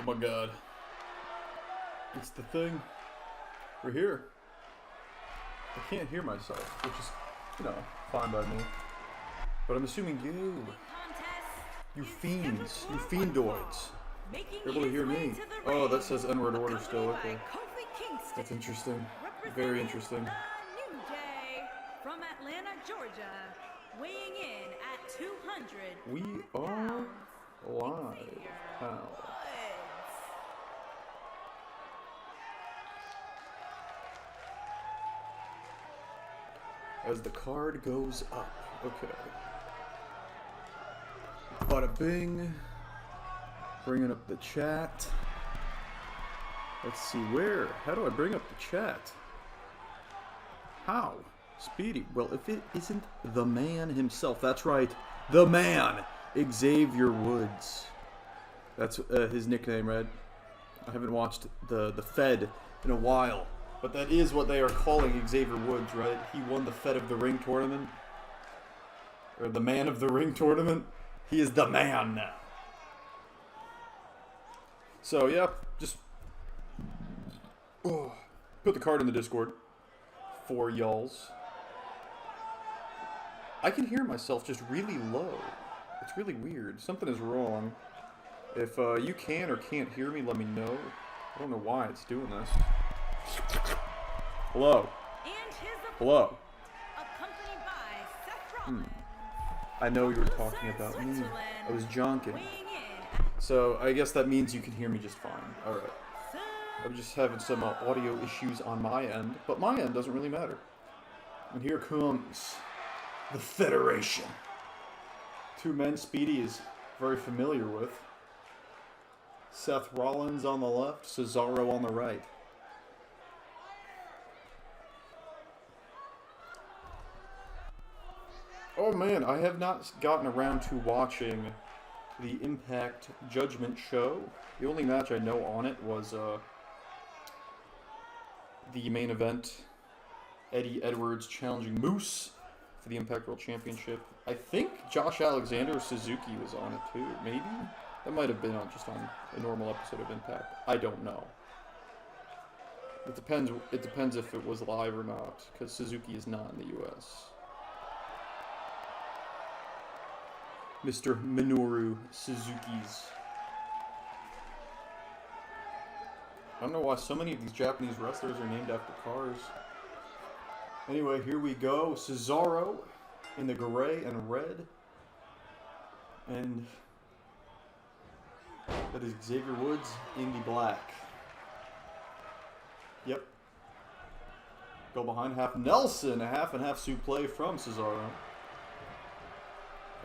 my god. It's the thing. We're here. I can't hear myself, which is, you know, fine by me. But I'm assuming you fiends, you fiendoids, are able to hear me. Oh, that says N-word order still, okay. That's interesting. Very interesting. From Atlanta, Georgia, weighing in at 200. We are live. How? As the card goes up. Okay. Bada bing. Bringing up the chat. Let's see where. How do I bring up the chat? How? Speedy. Well, if it isn't the man himself. That's right. The man. Xavier Woods. That's his nickname, right? I haven't watched the Fed in a while. But that is what they are calling Xavier Woods, right? He won the Fed of the Ring tournament. Or the Man of the Ring tournament. He is the man now. So, yeah, just put the card in the Discord for y'alls. I can hear myself just really low. It's really weird. Something is wrong. If you can or can't hear me, let me know. I don't know why it's doing this. Hello. Hello. I know you were talking about me. I was jonking. So I guess that means you can hear me just fine. Alright. I'm just having some audio issues on my end, but my end doesn't really matter. And here comes the Federation. Two men Speedy is very familiar with. Seth Rollins on the left, Cesaro on the right. Oh man, I have not gotten around to watching the Impact Judgment show. The only match I know on it was the main event, Eddie Edwards challenging Moose for the Impact World Championship. I think Josh Alexander Suzuki was on it too, maybe? That might have been just on a normal episode of Impact. I don't know. It depends if it was live or not, because Suzuki is not in the US. Mr. Minoru Suzuki's. I don't know why so many of these Japanese wrestlers are named after cars. Anyway, here we go. Cesaro in the gray and red. And that is Xavier Woods in the black. Yep. Go behind half Nelson, a half and half suplex from Cesaro.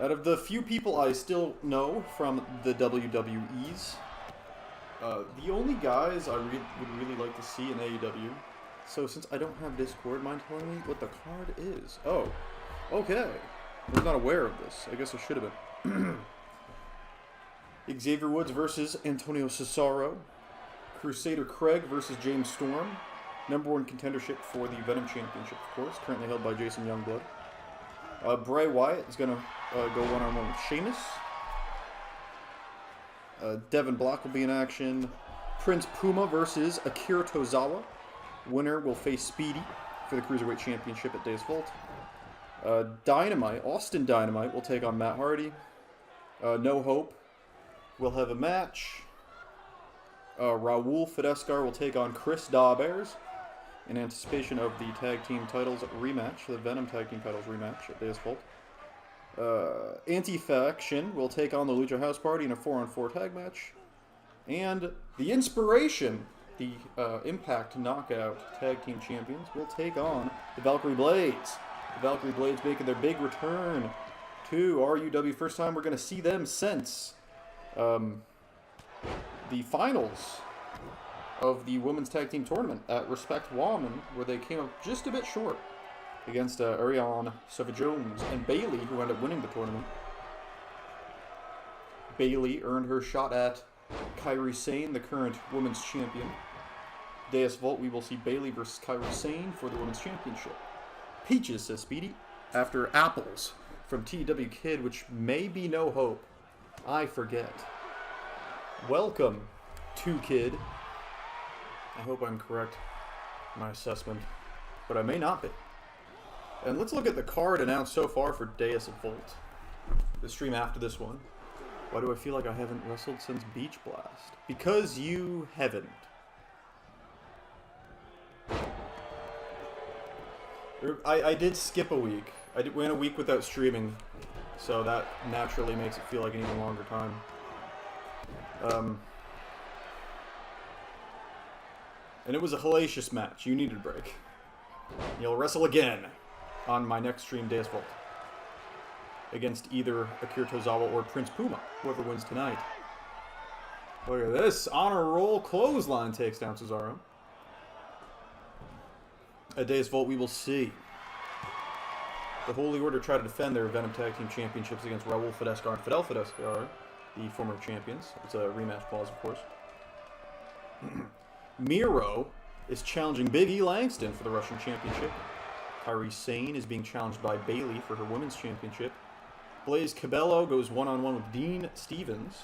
Out of the few people I still know from the WWEs, the only guys I would really like to see in AEW. So since I don't have Discord, mind telling me what the card is? Oh, okay. I was not aware of this. I guess I should have been. Xavier Woods versus Antonio Cesaro. Crusader Craig versus James Storm. #1 contendership for the Venom Championship, of course. Currently held by Jason Youngblood. Bray Wyatt is going to go one-on-one with Sheamus. Devin Black will be in action. Prince Puma versus Akira Tozawa. Winner will face Speedy for the Cruiserweight Championship at Days Vault. Dynamite, Austin Dynamite, will take on Matt Hardy. No Hope will have a match. Raul Fidescar will take on Chris Daubers in anticipation of the tag team titles rematch, the Venom tag team titles rematch at Days Vault. Anti-Faction will take on the Lucha House Party in a 4-on-4 tag match. And the Inspiration, the Impact Knockout Tag Team Champions, will take on the Valkryie Blades. The Valkryie Blades making their big return to RUW. First time we're going to see them since the finals of the Women's Tag Team Tournament at Respect Woman, where they came up just a bit short against Ariane Savage-Jones and Bayley, who ended up winning the tournament. Bayley earned her shot at Kairi Sane, the current Women's Champion. Deus Vault, we will see Bayley versus Kairi Sane for the Women's Championship. Peaches, says Speedy, after Apples from TW Kid, which may be No Hope. I forget. Welcome 2Kid. I hope I'm correct in my assessment, but I may not be. And let's look at the card announced so far for Deus Volt. The stream after this one. Why do I feel like I haven't wrestled since Beach Blast? Because you haven't. I did skip a week. Went a week without streaming, so that naturally makes it feel like an even longer time. And it was a hellacious match. You needed a break. You'll wrestle again on my next stream, Deus Volt, against either Akira Tozawa or Prince Puma, whoever wins tonight. Look at this. Honor roll clothesline takes down Cesaro. At Deus Volt, we will see. The Holy Order try to defend their Venom Tag Team Championships against Raul Fidescar and Fidel Fidescar, the former champions. It's a rematch clause, of course. Miro is challenging Big E Langston for the Russian Championship. Kairi Sane is being challenged by Bayley for her Women's Championship. Blaze Cabello goes one-on-one with Dean Stevens.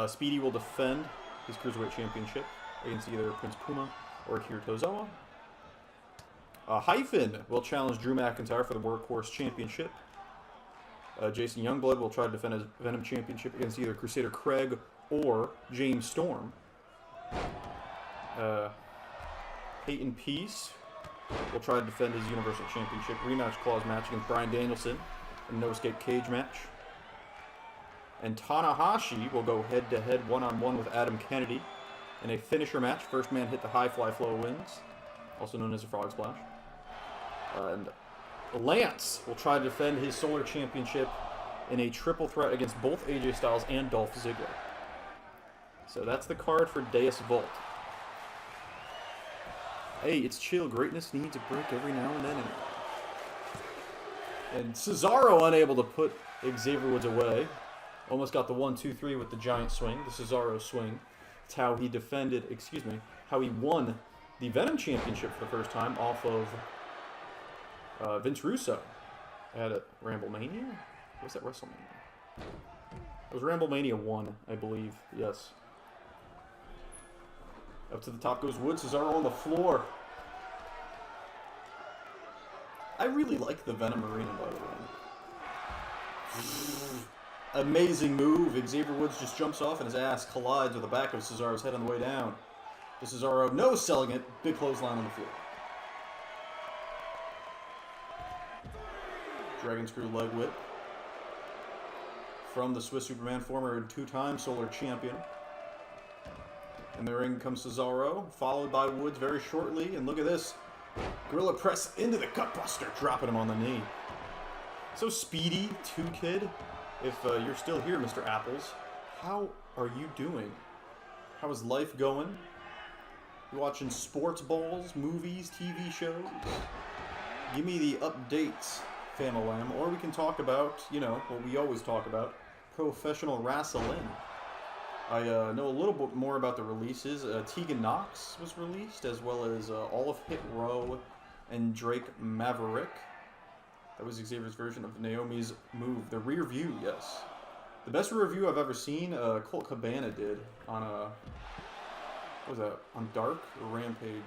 Speedy will defend his Cruiserweight Championship against either Prince Puma or Akira Tozawa. Hyphen will challenge Drew McIntyre for the Workhorse Championship. Jason Youngblood will try to defend his Venom Championship against either Crusader Craig or James Storm. Peyton Peace will try to defend his Universal Championship rematch clause match against Bryan Danielson in a no escape cage match. And Tanahashi will go head-to-head one-on-one with Adam Kennedy in a finisher match. First man hit the high fly flow wins, also known as a frog splash. And Lance will try to defend his Solar Championship in a triple threat against both AJ Styles and Dolph Ziggler. So that's the card for Deus Volt. Hey, it's chill. Greatness needs a break every now and then. And Cesaro unable to put Xavier Woods away. Almost got the 1-2-3 with the giant swing, the Cesaro swing. It's how he defended, how he won the Venom Championship for the first time off of Vince Russo at Ramblemania? Or was that WrestleMania? It was Ramblemania 1, I believe. Yes. Up to the top goes Woods. Cesaro on the floor. I really like the Venom Arena, by the way. Amazing move. Xavier Woods just jumps off and his ass collides with the back of Cesaro's head on the way down. The Cesaro no-selling it. Big clothesline on the floor. Dragon Screw leg whip. From the Swiss Superman, former two-time Solar Champion. In the ring comes Cesaro, followed by Woods very shortly. And look at this. Gorilla press into the Gutbuster, dropping him on the knee. So speedy, 2Kid. If you're still here, Mr. Apples, how are you doing? How is life going? You watching sports balls, movies, TV shows? Give me the updates, Famalam. Or we can talk about, what we always talk about, professional wrestling. I know a little bit more about the releases. Tegan Knox was released, as well as all of Hit Row and Drake Maverick. That was Xavier's version of Naomi's move. The rear view, yes. The best review I've ever seen, Colt Cabana did on what was that? On Dark or Rampage?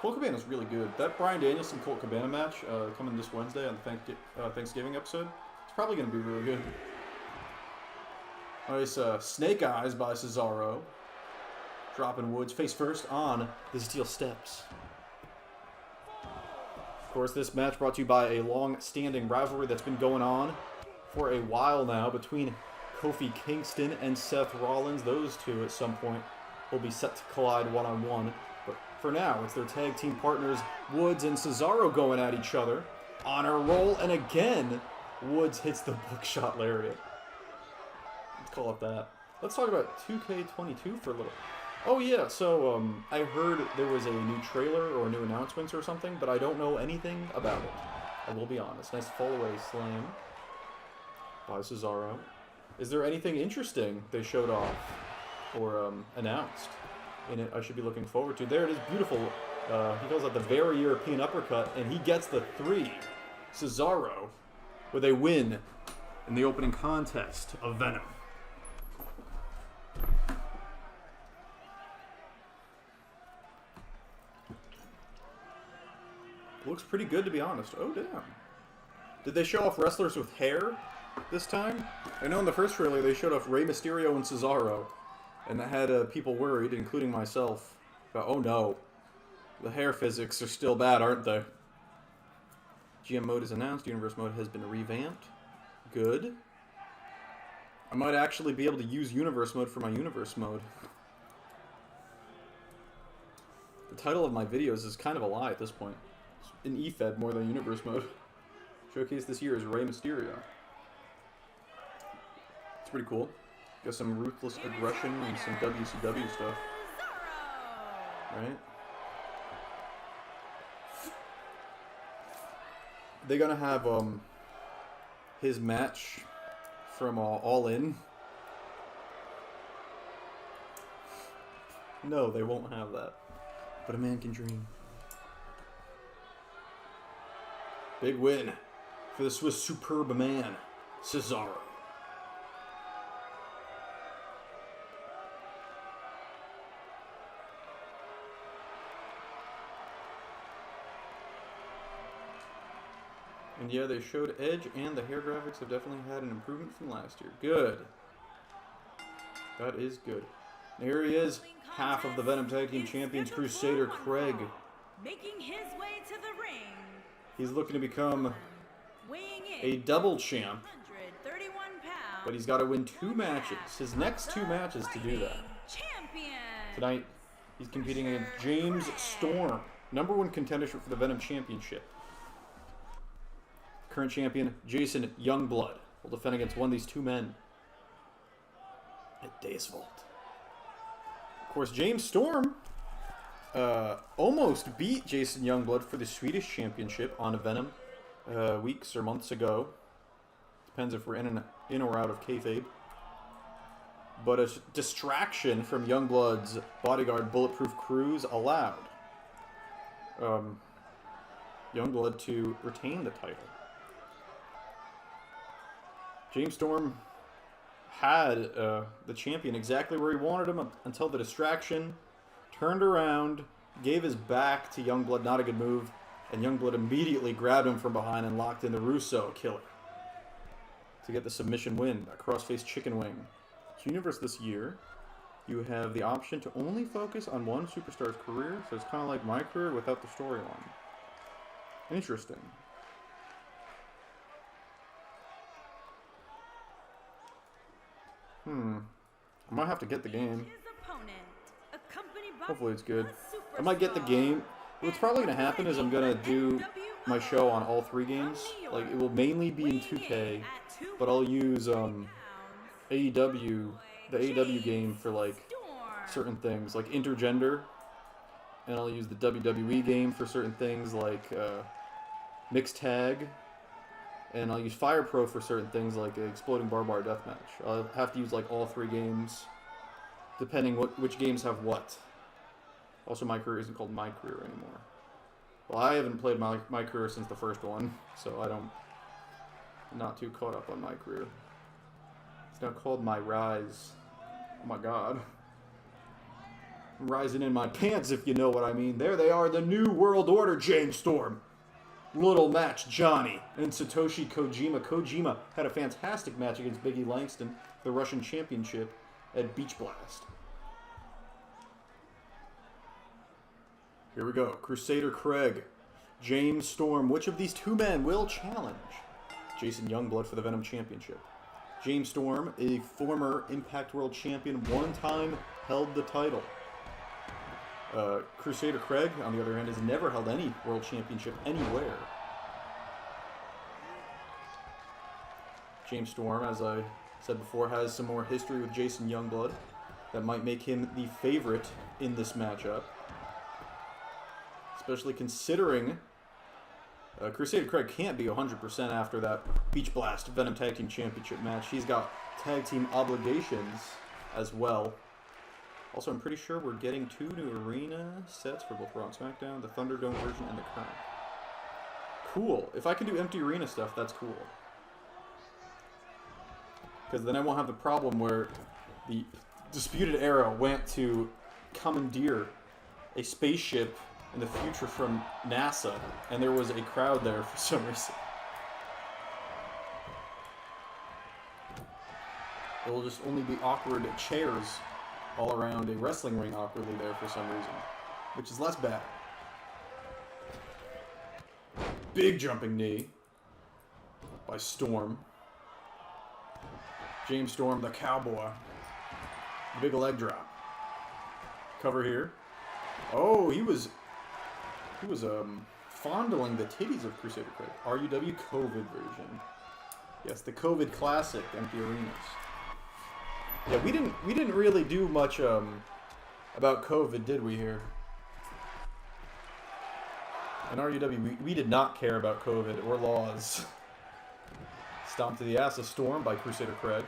Colt Cabana's really good. That Bryan Danielson Colt Cabana match coming this Wednesday on the Thanksgiving episode, it's probably going to be really good. Nice Snake Eyes by Cesaro. Dropping Woods face first on the steel steps. Of course, this match brought to you by a long-standing rivalry that's been going on for a while now between Kofi Kingston and Seth Rollins. Those two, at some point, will be set to collide one-on-one. But for now, it's their tag team partners, Woods and Cesaro, going at each other. Honor roll, and again, Woods hits the bookshot lariat. Let's call it that. Let's talk about 2K22 for a little. Oh yeah, so I heard there was a new trailer or new announcements or something, but I don't know anything about it. I will be honest. Nice fall-away slam by Cesaro. Is there anything interesting they showed off or announced in it I should be looking forward to? There it is, beautiful. He calls it the very European uppercut, and he gets the 3. Cesaro with a win in the opening contest of Venom. Looks pretty good, to be honest. Oh, damn. Did they show off wrestlers with hair this time? I know in the first trailer they showed off Rey Mysterio and Cesaro. And that had people worried, including myself, about, oh no, the hair physics are still bad, aren't they? GM mode is announced. Universe mode has been revamped. Good. I might actually be able to use Universe mode for my Universe mode. The title of my videos is kind of a lie at this point. It's in EFED more than Universe mode. Showcase this year is Rey Mysterio. It's pretty cool. Got some ruthless aggression and some WCW stuff. Right? They gonna have his match from All In? No, they won't have that. But a man can dream. Big win for the Swiss superb man, Cesaro. And yeah, they showed Edge, and the hair graphics have definitely had an improvement from last year. Good. That is good. There he is, half of the Venom Tag Team Champions, Crusader Craig. Making his way to the ring. He's looking to become a double champ, 131 pounds. but he's got to win 2 matches. His next 2 matches to do that. Champion. Tonight, he's competing against James Storm, #1 contender for the Venom Championship. Current champion, Jason Youngblood, will defend against one of these 2 men at Days Vault. Of course, James Storm almost beat Jason Youngblood for the Swedish Championship on Venom weeks or months ago. Depends if we're in or out of kayfabe. But a distraction from Youngblood's bodyguard Bulletproof Cruise allowed Youngblood to retain the title. James Storm had the champion exactly where he wanted him until the distraction, turned around, gave his back to Youngblood, not a good move, and Youngblood immediately grabbed him from behind and locked in the Russo killer to get the submission win, a crossface chicken wing. Universe this year, you have the option to only focus on one superstar's career, so it's kind of like my career without the storyline. Interesting. I might have to get the game. Hopefully it's good. I might get the game. What's probably going to happen is I'm going to do my show on all 3 games. Like, it will mainly be in 2K, but I'll use AEW, the AEW game for, like, certain things, like intergender, and I'll use the WWE game for certain things, like mixed tag, and I'll use Fire Pro for certain things, like Exploding Barbed Wire Deathmatch. I'll have to use, like, all 3 games, depending which games have what. Also, my career isn't called My Career anymore. Well, I haven't played my career since the first one, so I'm not too caught up on My Career. It's now called My Rise. Oh my god. I'm rising in my pants, if you know what I mean. There they are, the New World Order, James Storm. Little match, Johnny and Satoshi Kojima. Kojima had a fantastic match against Biggie Langston, the Russian Championship, at Beach Blast. Here we go. Crusader Craig, James Storm. Which of these 2 men will challenge Jason Youngblood for the Venom Championship? James Storm, a former Impact World Champion, 1 time held the title. Crusader Craig, on the other hand, has never held any World Championship anywhere. James Storm, as I said before, has some more history with Jason Youngblood that might make him the favorite in this matchup. Especially considering Crusader Craig can't be 100% after that Beach Blast Venom Tag Team Championship match. He's got tag team obligations as well. Also, I'm pretty sure we're getting 2 new arena sets for both Raw and SmackDown, the Thunderdome version and the Crown. Cool. If I can do empty arena stuff, that's cool. Because then I won't have the problem where the Disputed Era went to commandeer a spaceship in the future from NASA, and there was a crowd there for some reason. It will just only be awkward chairs all around a wrestling ring awkwardly there for some reason, which is less bad. Big jumping knee by Storm. James Storm, the cowboy. Big leg drop. Cover here. Oh, he was fondling the titties of Crusader Craig. RUW COVID version. Yes, the COVID classic, empty arenas. Yeah, we didn't really do much about COVID, did we here? In RUW, we did not care about COVID or laws. Stomp to the ass of Storm by Crusader Craig.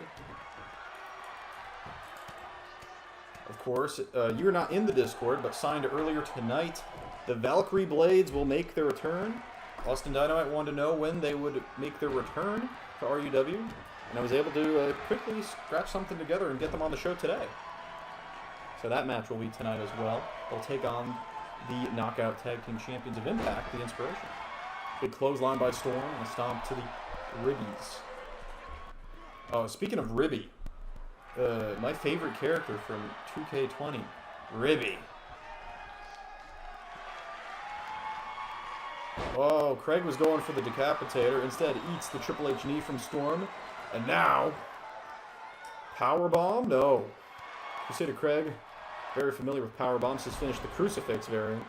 Of course, you're not in the Discord, but signed earlier tonight. The Valkryie Blades will make their return. Austin Dynamite wanted to know when they would make their return to RUW, and I was able to quickly scratch something together and get them on the show today. So that match will be tonight as well. They'll take on the Knockout Tag Team Champions of Impact, the Inspiration. Big clothesline by Storm and a stomp to the Ribbies. Oh, speaking of Ribby, my favorite character from 2K20, Ribby. Oh, Craig was going for the decapitator. Instead, eats the Triple H knee from Storm. And now, powerbomb? No. Crusader Craig, very familiar with powerbombs, has finished the crucifix variant.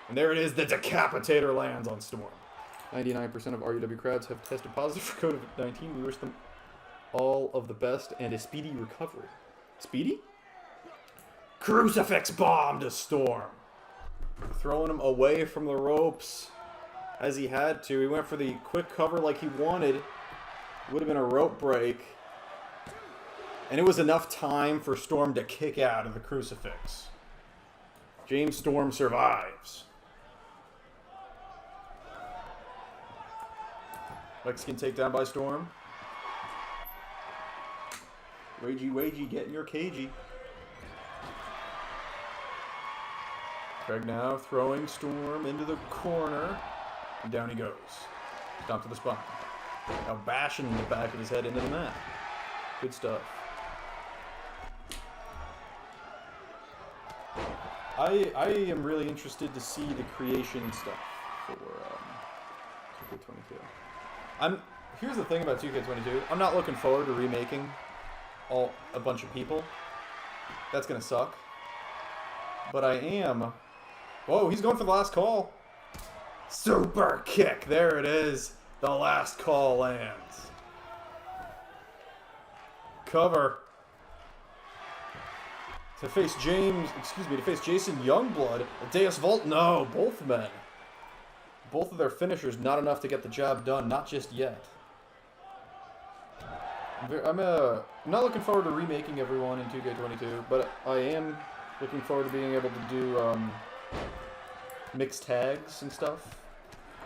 And there it is, the decapitator lands on Storm. 99% of RUW crowds have tested positive for COVID-19. We wish them all of the best and a speedy recovery. Speedy? Crucifix bomb to Storm. Throwing him away from the ropes as he had to. He went for the quick cover like he wanted. Would have been a rope break. And it was enough time for Storm to kick out of the crucifix. James Storm survives. Mexican takedown by Storm. Wagey, get in your cagey. Craig now throwing Storm into the corner. And down he goes. Stomp to the spine. Now bashing the back of his head into the mat. Good stuff. I am really interested to see the creation stuff for 2K22. Here's the thing about 2K22. I'm not looking forward to remaking a bunch of people. That's gonna suck. But I am. Whoa, he's going for the last call. Super kick. There it is. The last call lands. Cover. To face Jason Youngblood. A Deus Vault? No, both men. Both of their finishers not enough to get the job done. Not just yet. I'm not looking forward to remaking everyone in 2K22, but I am looking forward to being able to do mixed tags and stuff.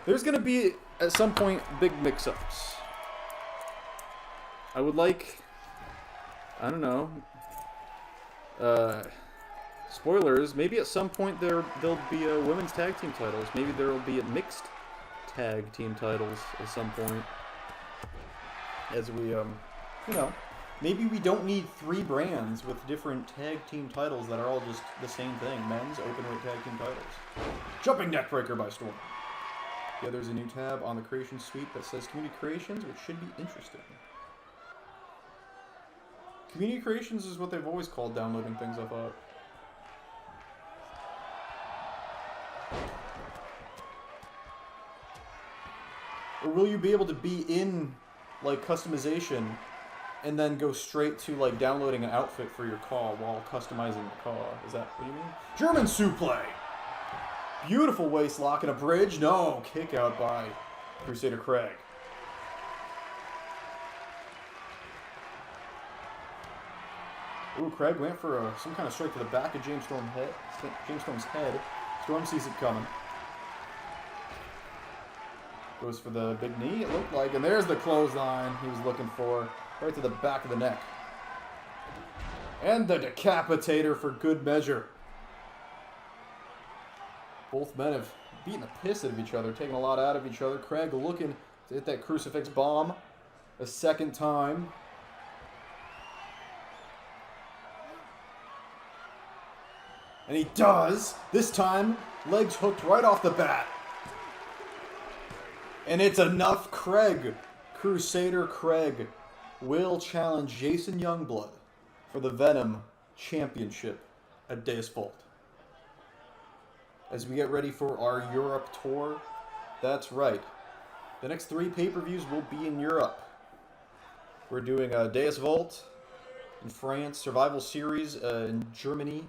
There's going to be, at some point, big mix-ups. I would like, I don't know, spoilers, maybe at some point there'll be women's tag team titles. Maybe there'll be mixed tag team titles at some point. As we, maybe we don't need 3 brands with different tag team titles that are all just the same thing. Men's openweight tag team titles. Jumping neckbreaker by Storm. Yeah, there's a new tab on the creation suite that says Community Creations, which should be interesting. Community Creations is what they've always called downloading things, I thought. Or will you be able to be in, like, customization and then go straight to, like, downloading an outfit for your call while customizing the call? Is that what you mean? German suplex! Beautiful waist lock and a bridge. No, kick out by Crusader Craig. Ooh, Craig went for some kind of strike to the back of James Storm's head. Storm sees it coming. Goes for the big knee, it looked like. And there's the clothesline he was looking for. Right to the back of the neck. And the decapitator for good measure. Both men have beaten the piss out of each other, taken a lot out of each other. Craig looking to hit that crucifix bomb a second time. And he does. This time, legs hooked right off the bat. And it's enough. Craig, Crusader Craig, will challenge Jason Youngblood for the Venom Championship at Deus Vult. As we get ready for our Europe tour, that's right. The next 3 pay-per-views will be in Europe. We're doing Deus Vult in France, Survival Series in Germany,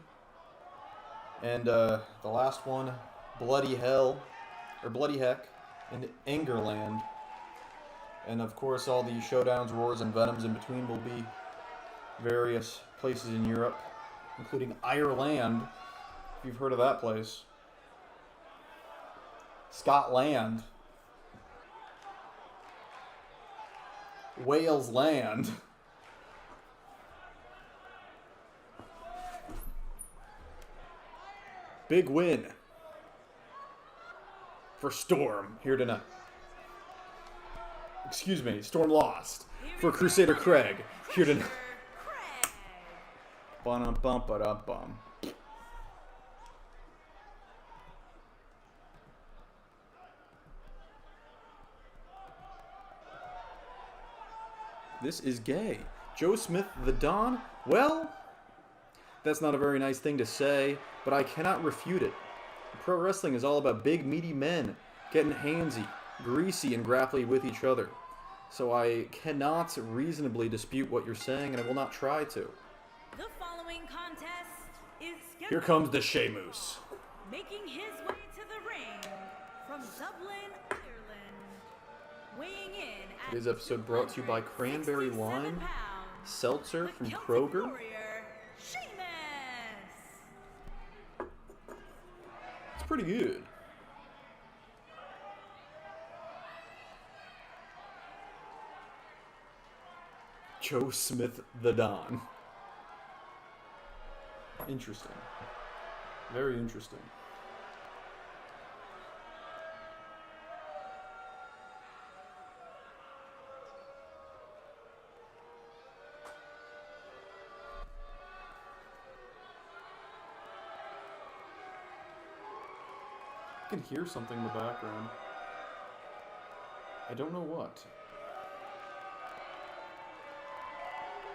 and the last one, Bloody Hell, or Bloody Heck, in Angerland. And of course, all the Showdowns, Roars, and Venoms in between will be various places in Europe, including Ireland, if you've heard of that place. Scotland. Wales Land. Big win for Storm here tonight. Excuse me, Storm lost for Crusader Craig here tonight. Ba-dum-bum-ba-dum-bum. This is gay. Joe Smith, the Don? Well, that's not a very nice thing to say, but I cannot refute it. Pro wrestling is all about big, meaty men getting handsy, greasy, and grapply with each other. So I cannot reasonably dispute what you're saying, and I will not try to. The following contest is scheduled. Here comes the Sheamus. Making his way to the ring from Dublin, Ireland. Weighing in at Today's episode brought to you by Cranberry 67 Lime pounds, Seltzer the from Celtic Kroger. Warrior, Sheamus. It's pretty good. Joe Smith, the Don. Interesting. Very interesting. I can hear something in the background. I don't know what.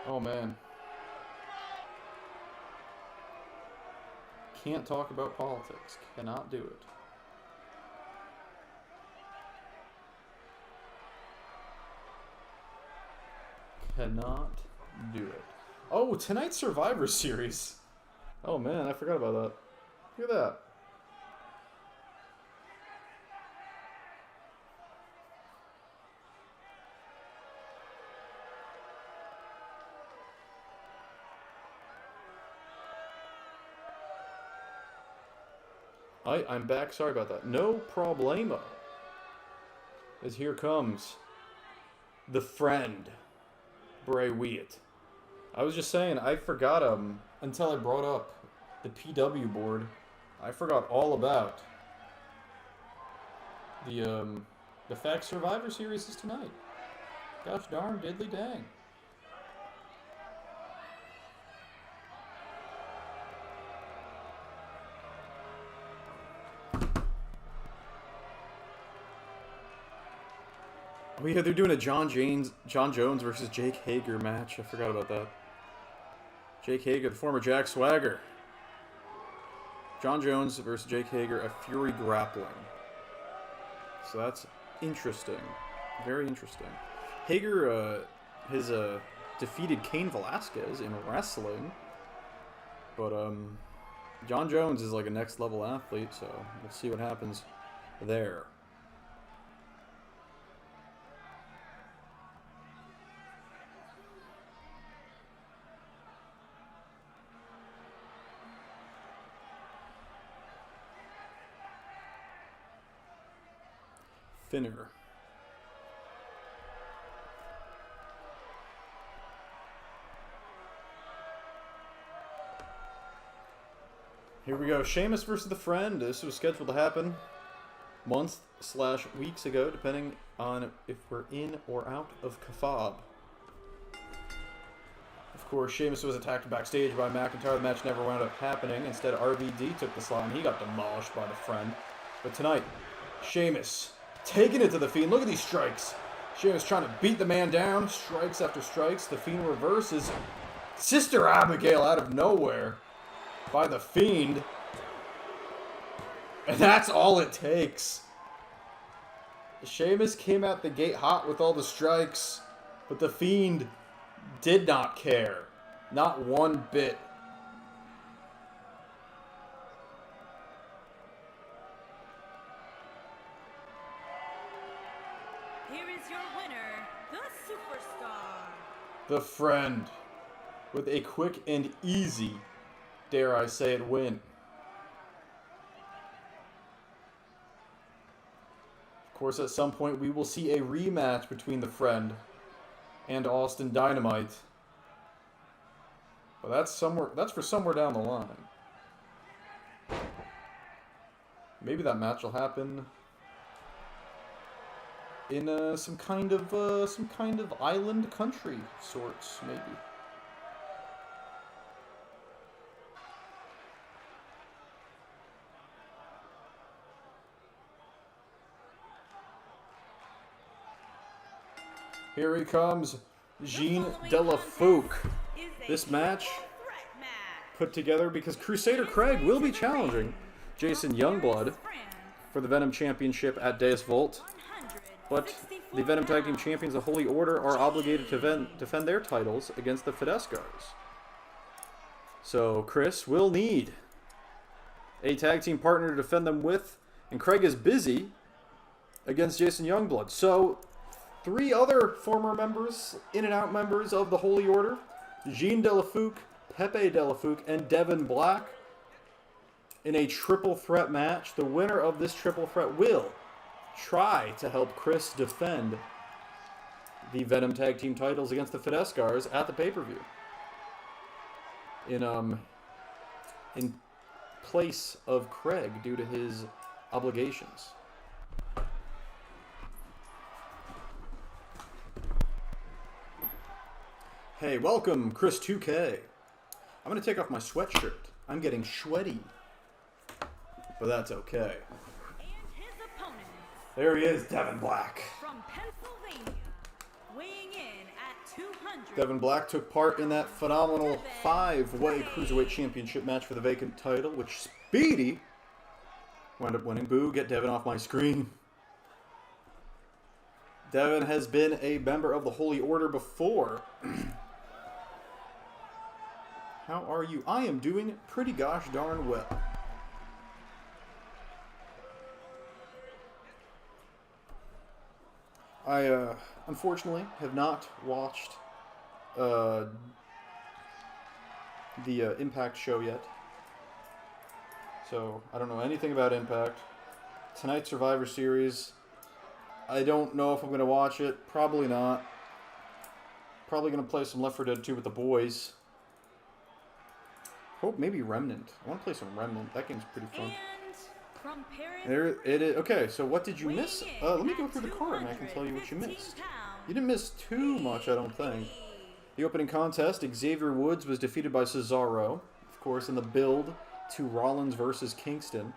Oh man. Can't talk about politics. Cannot do it. Cannot do it. Oh, tonight's Survivor Series. Oh man, I forgot about that. Look at that. I'm back. Sorry about that. No problemo. As here comes the friend, Bray Wyatt. I was just saying, I forgot until I brought up the PW board. I forgot all about the fact Survivor Series is tonight. Gosh darn diddly dang. Oh yeah, they're doing a John Jones versus Jake Hager match. I forgot about that. Jake Hager, the former Jack Swagger. John Jones versus Jake Hager, a Fury grappling. So that's interesting. Very interesting. Hager has defeated Cain Velasquez in wrestling. But John Jones is like a next level athlete, so we'll see what happens there. Finner. Here we go. Sheamus versus the Friend. This was scheduled to happen months/weeks ago, depending on if we're in or out of Kafab. Of course, Sheamus was attacked backstage by McIntyre. The match never wound up happening. Instead, RVD took the slot, and he got demolished by the Friend. But tonight, Sheamus taking it to the Fiend. Look at these strikes. Sheamus trying to beat the man down. Strikes after strikes. The Fiend reverses. Sister Abigail out of nowhere by the Fiend. And that's all it takes. Sheamus came out the gate hot with all the strikes, but the Fiend did not care. Not one bit. Here is your winner, the Superstar. The Friend. With a quick and easy, dare I say it, win. Of course, at some point we will see a rematch between the Friend and Austin Dynamite. But that's for somewhere down the line. Maybe that match will happen in some kind of island country sorts, maybe. Here he comes, Jean de la Fouque. This match put together because Crusader Craig will be challenging Jason Youngblood for the Venom Championship at Deus Volt. But the Venom Tag Team Champions, the Holy Order, are obligated to defend their titles against the Fidescars. So Chris will need a tag team partner to defend them with, and Craig is busy against Jason Youngblood. So 3 other former members, in and out members of the Holy Order, Jean de la Fouque, Pepe de la Fouque, and Devin Black, in a triple threat match. The winner of this triple threat will try to help Chris defend the Venom Tag Team titles against the Fidescars at the pay-per-view. In place of Craig due to his obligations. Hey, welcome, Chris 2K. I'm going to take off my sweatshirt. I'm getting sweaty. But that's okay. And his opponent, There he is, Devin Black. from Pennsylvania, weighing in at 200. Devin Black took part in that phenomenal 5-way Cruiserweight Championship match for the vacant title, which Speedy wound up winning. Boo, get Devin off my screen. Devin has been a member of the Holy Order before. How are you? I am doing pretty gosh darn well. I, unfortunately, have not watched the Impact show yet. So, I don't know anything about Impact. Tonight's Survivor Series, I don't know if I'm going to watch it. Probably not. Probably going to play some Left 4 Dead 2 with the boys. Hope maybe Remnant. I want to play some Remnant. That game's pretty fun. And from Paris, There it is. Okay, so what did you weighing miss? in Let me at go through the card and I can tell you what you 215 missed. pounds, You didn't miss too much, I don't think. The opening contest, Xavier Woods was defeated by Cesaro. Of course, in the build to Rollins versus Kingston.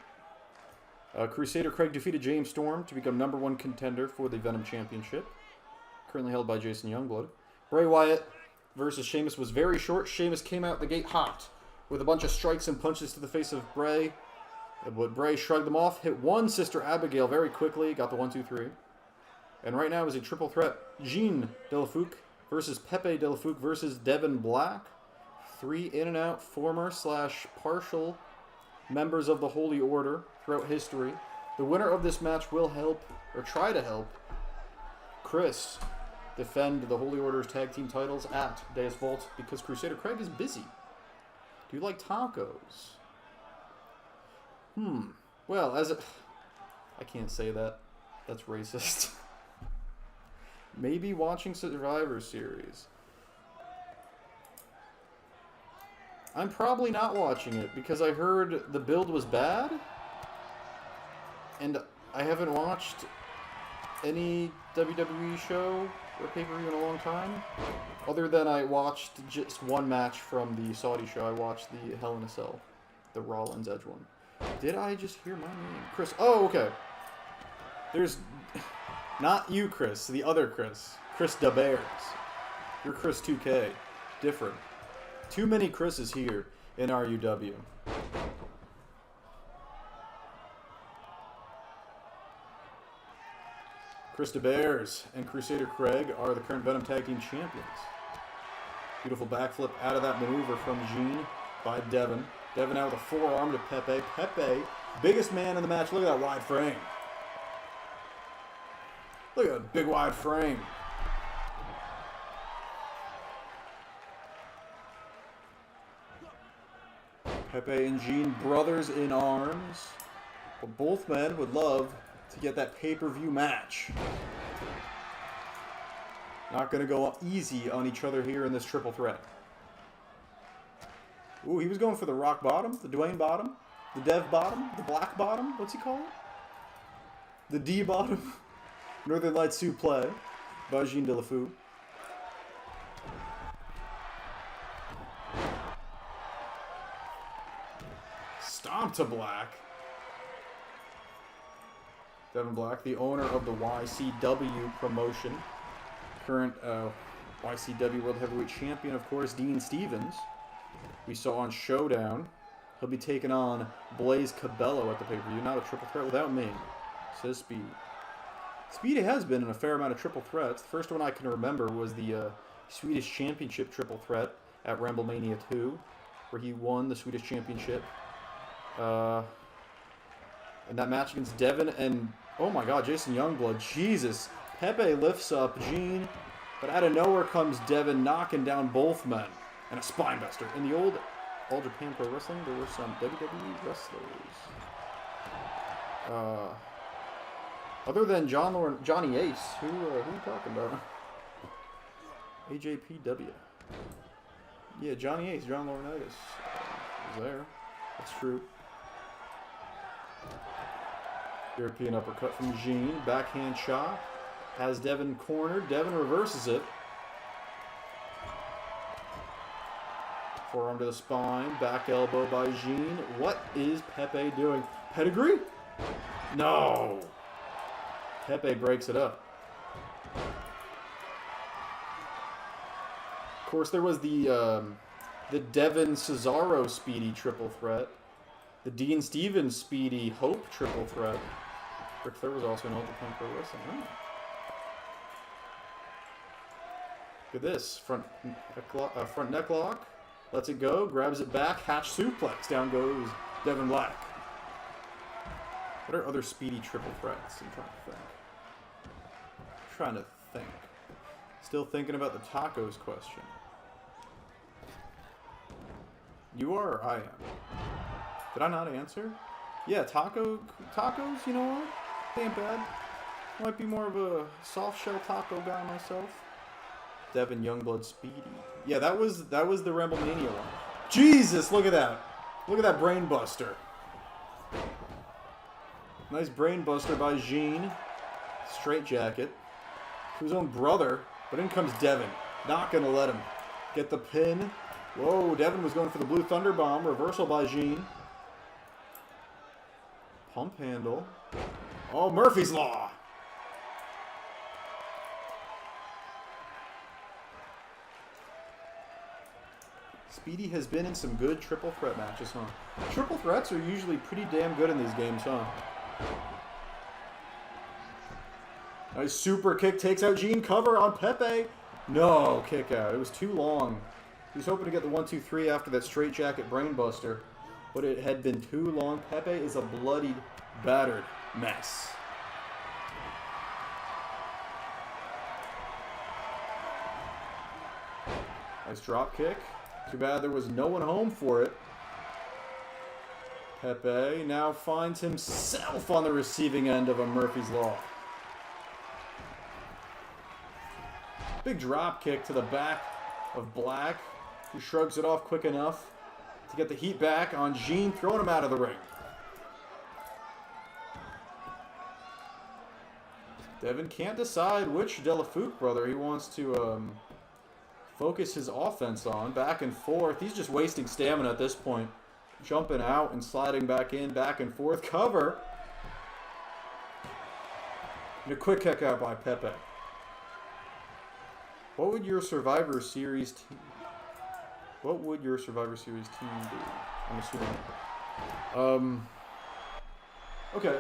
Crusader Craig defeated James Storm to become #1 contender for the Venom Championship. Currently held by Jason Youngblood. Bray Wyatt versus Sheamus was very short. Sheamus came out the gate hot with a bunch of strikes and punches to the face of Bray. But Bray shrugged them off, hit one Sister Abigail very quickly, got the 1, 2, 3. And right now is a triple threat. Jean de la Fouque versus Pepe de la Fouque versus Devin Black. 3 in and out former / partial members of the Holy Order throughout history. The winner of this match will help, or try to help, Chris defend the Holy Order's tag team titles at Deus Volt because Crusader Craig is busy. Do you like tacos? Well, I can't say that. That's racist. Maybe watching Survivor Series. I'm probably not watching it because I heard the build was bad. And I haven't watched any WWE show or pay-per-view in a long time. Other than I watched just one match from the Saudi show. I watched the Hell in a Cell. The Rollins Edge one. Did I just hear my name? Chris. Oh, okay. There's... Not you, Chris. The other Chris. Chris DeBears. You're Chris 2K. Different. Too many Chris's here in RUW. Chris DeBears and Crusader Craig are the current Venom Tag Team Champions. Beautiful backflip out of that maneuver from Gene by Devin. Devin out with a forearm to Pepe. Pepe, biggest man in the match. Look at that wide frame. Look at that big wide frame. Pepe and Gene, brothers in arms. But both men would love to get that pay-per-view match. Not going to go easy on each other here in this triple threat. Ooh, he was going for the rock bottom, the Dwayne bottom, the Dev bottom, the black bottom. What's he called? The D bottom. Northern Lights suplex by Jean Delafou. Stomp to Black. Devin Black, the owner of the YCW promotion. Current YCW World Heavyweight Champion, of course, Dean Stevens. We saw on Showdown. He'll be taking on Blaze Cabello at the pay-per-view. Not a triple threat without me, says Speedy. Speedy has been in a fair amount of triple threats. The first one I can remember was the Swedish Championship triple threat at WrestleMania 2, where he won the Swedish Championship. And that match against Devin and, oh my god, Jason Youngblood. Jesus. Pepe lifts up Gene, but out of nowhere comes Devin knocking down both men. And a spinebuster. In the old All Japan Pro Wrestling, there were some WWE wrestlers. Other than Johnny Ace, who are you talking about? AJPW. Yeah, Johnny Ace, John Laurinaitis was there. That's true. European uppercut from Gene. Backhand chop. Has Devin cornered. Devin reverses it. Forearm to the spine. Back elbow by Gene. What is Pepe doing? Pedigree? No. Pepe breaks it up. Of course, there was the Devin Cesaro Speedy triple threat. The Dean Stevens Speedy Hope triple threat. Ric Flair was also in All Japan Pro Wrestling. Oh. Look at this. Front neck lock. Lets it go. Grabs it back. Hatch suplex. Down goes Devin Black. What are other Speedy triple threats? I'm trying to think. Still thinking about the tacos question. You are or I am? Did I not answer? Yeah, tacos, you know what? They ain't bad. Might be more of a soft shell taco guy myself. Devin Youngblood Speedy. Yeah, that was the Ramblemania one. Jesus, look at that. Look at that brain buster. Nice brain buster by Gene. Straight jacket. To his own brother. But in comes Devin. Not gonna let him get the pin. Whoa, Devin was going for the Blue Thunder Bomb. Reversal by Gene. Pump handle. Oh, Murphy's Law. Speedy has been in some good triple threat matches, huh? Triple threats are usually pretty damn good in these games, huh? Nice super kick takes out Gene. Cover on Pepe. No, kick out. It was too long. He was hoping to get the 1-2-3 after that straight jacket brainbuster, but it had been too long. Pepe is a bloodied, battered mess. Nice drop kick. Too bad there was no one home for it. Pepe now finds himself on the receiving end of a Murphy's Law. Big drop kick to the back of Black, who shrugs it off quick enough. to get the heat back on Gene, throwing him out of the ring. Devin can't decide which Delafouk brother he wants to focus his offense on. Back and forth. He's just wasting stamina at this point. Jumping out and sliding back in, back and forth. Cover. And a quick kick out by Pepe. What would your Survivor Series team... What would your Survivor Series team be? I'm assuming. Okay.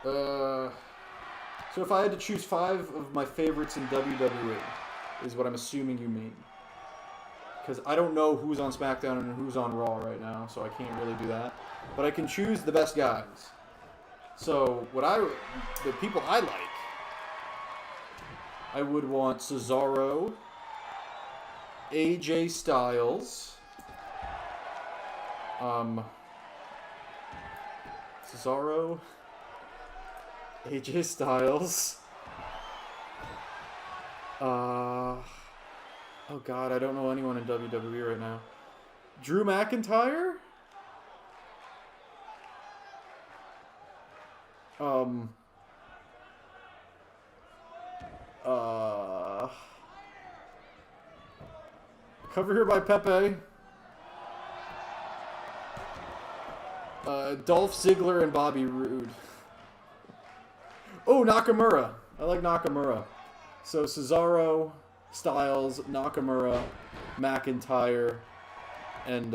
So if I had to choose 5 of my favorites in WWE, is what I'm assuming you mean. Because I don't know who's on SmackDown and who's on Raw right now, so I can't really do that. But I can choose the best guys. So the people I like, I would want Cesaro, AJ Styles, Cesaro, AJ Styles, oh god, I don't know anyone in WWE right now. Drew McIntyre? Cover here by Pepe. Dolph Ziggler and Bobby Roode. Oh, Nakamura. I like Nakamura. So Cesaro, Styles, Nakamura, McIntyre, and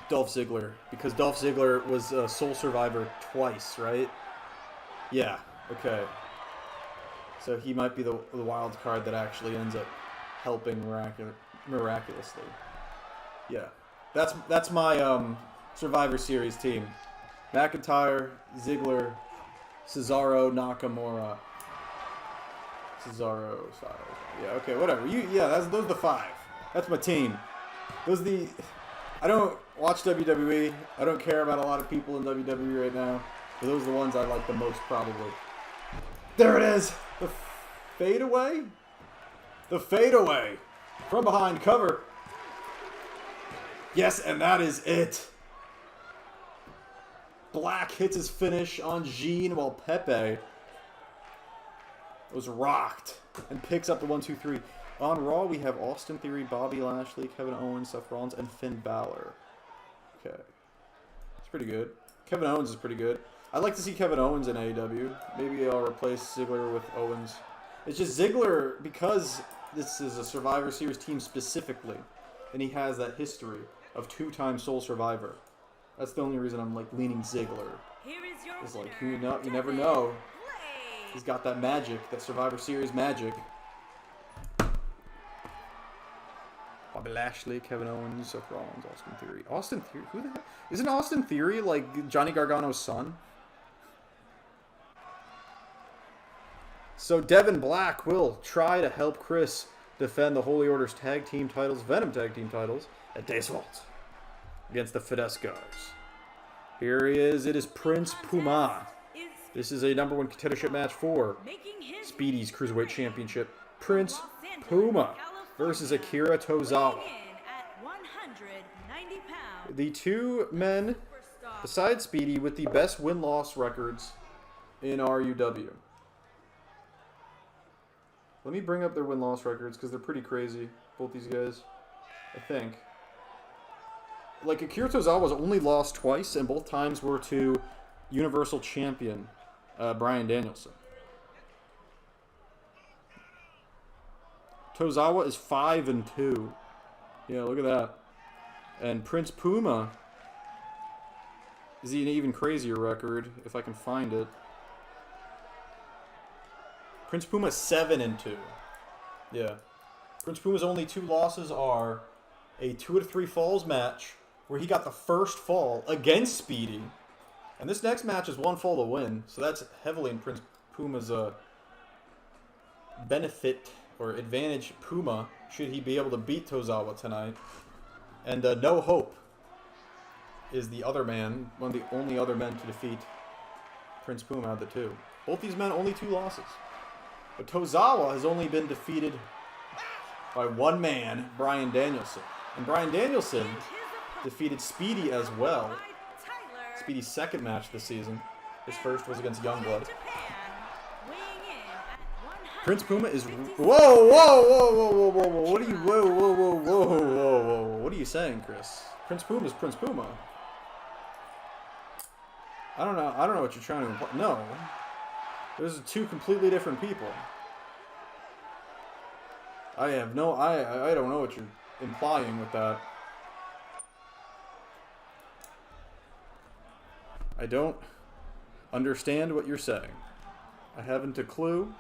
Dolph Ziggler. Because Dolph Ziggler was a Soul Survivor twice, right? Yeah, okay. So he might be the wild card that actually ends up helping miraculously. Yeah. That's my Survivor Series team. McIntyre, Ziggler, Cesaro, Nakamura. Cesaro, Styles. Yeah, okay, whatever. Those are the 5. That's my team. I don't watch WWE. I don't care about a lot of people in WWE right now. But those are the ones I like the most, probably. There it is! The fadeaway? The fadeaway! From behind cover. Yes, and that is it. Black hits his finish on Gene while Pepe was rocked and picks up the 1-2-3. On Raw, we have Austin Theory, Bobby Lashley, Kevin Owens, Seth Rollins, and Finn Balor. Okay. It's pretty good. Kevin Owens is pretty good. I'd like to see Kevin Owens in AEW. Maybe I'll replace Ziggler with Owens. It's just Ziggler, because this is a Survivor Series team specifically, and he has that history of 2-time Soul Survivor. That's the only reason I'm like leaning Ziggler. It's like you never know. He's got that magic, that Survivor Series magic. Bobby Lashley, Kevin Owens, Seth Rollins, Austin Theory. Austin Theory? Who the heck? Isn't Austin Theory like Johnny Gargano's son? So Devin Black will try to help Chris defend the Holy Order's tag team titles, Venom tag team titles, at Days Vault against the Fidescos. Here he is. It is Prince Puma. This is a #1 contendership match for Speedy's Cruiserweight Championship. Prince Puma versus Akira Tozawa. The 2 men, besides Speedy, with the best win-loss records in RUW. Let me bring up their win-loss records because they're pretty crazy, both these guys, I think. Like, Akira Tozawa's only lost twice, and both times were to Universal Champion Bryan Danielson. Tozawa is 5-2. Yeah, look at that. And Prince Puma is an even crazier record, if I can find it. Prince Puma 7-2. Yeah. Prince Puma's only 2 losses are a 2-3 falls match where he got the first fall against Speedy. And this next match is 1 fall to win. So that's heavily in Prince Puma's benefit or advantage. Puma, should he be able to beat Tozawa tonight. And No Hope is the other man, one of the only other men to defeat Prince Puma out of the 2. Both these men only 2 losses. But Tozawa has only been defeated by one man, Bryan Danielson. And Bryan Danielson And his opponent defeated Speedy as well. by Tyler Speedy's second match this season. His first was against from Youngblood. Japan, weighing in at Prince Puma is... 156. Whoa, whoa, whoa, whoa, whoa, whoa, whoa. What are you... Whoa, whoa, whoa, whoa, whoa, whoa. What are you saying, Chris? Prince Puma is Prince Puma. I don't know what you're trying to imply. No. Those are two completely different people. I don't know what you're implying with that. I don't understand what you're saying. I haven't a clue.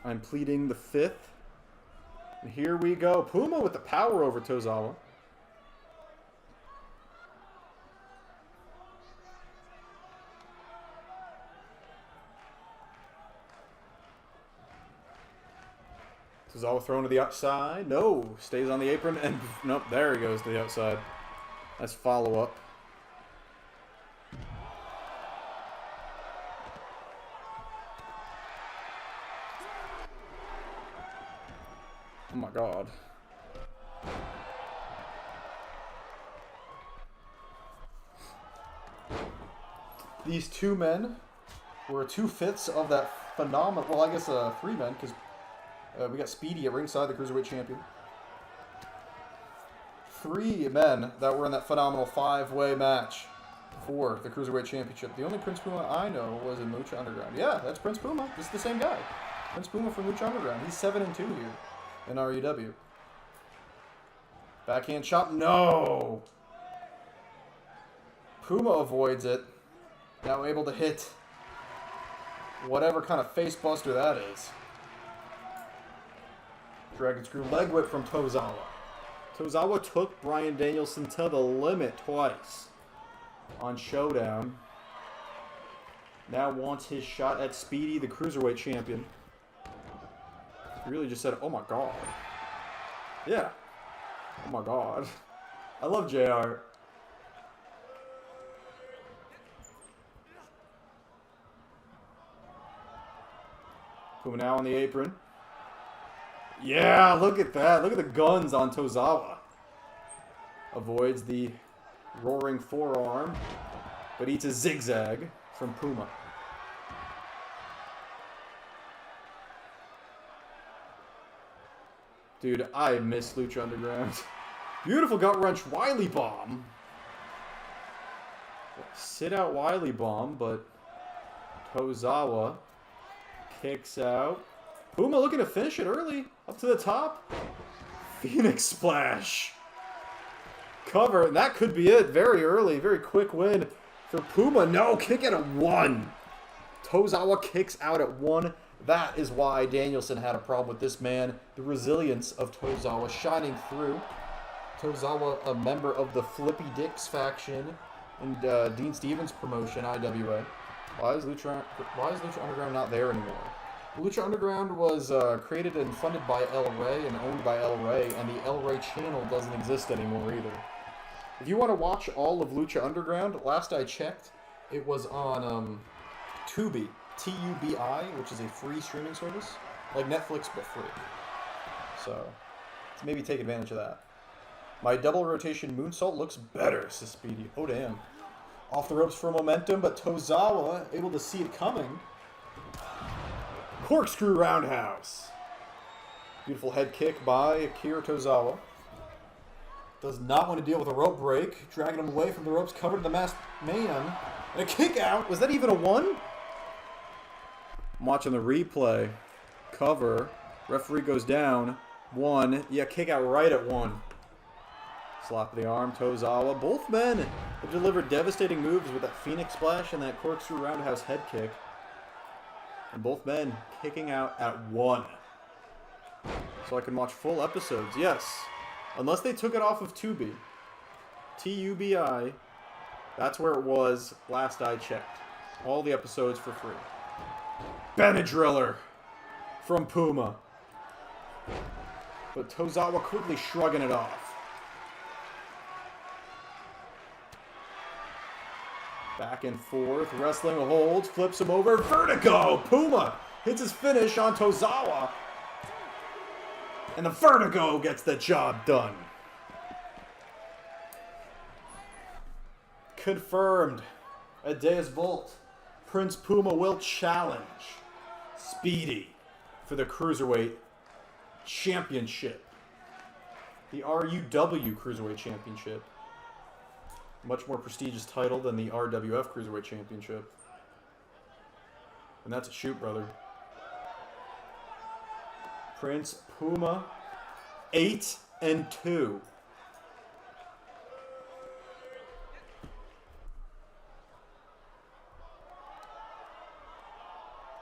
I'm pleading the fifth. And here we go. Puma with the power over Tozawa. Tozawa thrown to the outside. No. Stays on the apron. And nope, there he goes to the outside. Nice follow-up. Oh my god. These two men were 2/5 of that phenomenal... Well, I guess 3 men, because we got Speedy at ringside, the Cruiserweight Champion. 3 men that were in that phenomenal 5-way match for the Cruiserweight Championship. The only Prince Puma I know was in Lucha Underground. Yeah, that's Prince Puma. This is the same guy. Prince Puma from Lucha Underground. He's 7-2 here in REW. Backhand chop. No! Puma avoids it. Now able to hit whatever kind of face buster that is. Dragon Screw leg whip from Tozawa. Tozawa took Bryan Danielson to the limit twice on Showdown. Now wants his shot at Speedy, the Cruiserweight Champion. He really just said, oh my god. Yeah. Oh my god. I love JR. Puma now on the apron. Yeah, look at that. Look at the guns on Tozawa. Avoids the roaring forearm, but eats a zigzag from Puma. Dude, I miss Lucha Underground. Beautiful gut wrench Wiley bomb. Sit out Wiley bomb, but Tozawa kicks out. Puma looking to finish it early. Up to the top. Phoenix Splash. Cover. And that could be it. Very early. Very quick win for Puma. No. Kick at a 1. Tozawa kicks out at 1. That is why Danielson had a problem with this man. The resilience of Tozawa shining through. Tozawa, a member of the Flippy Dicks faction in Dean Stevens' promotion, IWA. Why is Lucha Underground not there anymore? Lucha Underground was created and funded by El Rey and owned by El Rey, and the El Rey channel doesn't exist anymore either. If you want to watch all of Lucha Underground, last I checked, it was on Tubi, T-U-B-I, which is a free streaming service, like Netflix but free. So, maybe take advantage of that. My double rotation moonsault looks better, says Speedy. Oh damn. Off the ropes for momentum, but Tozawa able to see it coming. Corkscrew roundhouse. Beautiful head kick by Akira Tozawa. Does not want to deal with a rope break. Dragging him away from the ropes, covered the masked man. And a kick out. Was that even a 1? I'm watching the replay. Cover. Referee goes down. 1. Yeah, kick out right at 1. Slap of the arm, Tozawa. Both men have delivered devastating moves with that Phoenix Splash and that corkscrew roundhouse head kick. And both men kicking out at 1. So I can watch full episodes. Yes. Unless they took it off of Tubi. T-U-B-I. That's where it was last I checked. All the episodes for free. Benadryller from Puma. But Tozawa quickly shrugging it off. Back and forth, wrestling a hold, flips him over, vertigo! Puma hits his finish on Tozawa. And the Vertigo gets the job done. Confirmed. At Deus Volt, Prince Puma will challenge Speedy for the Cruiserweight Championship. The RUW Cruiserweight Championship. Much more prestigious title than the RWF Cruiserweight Championship. And that's a shoot, brother. Prince Puma, 8-2.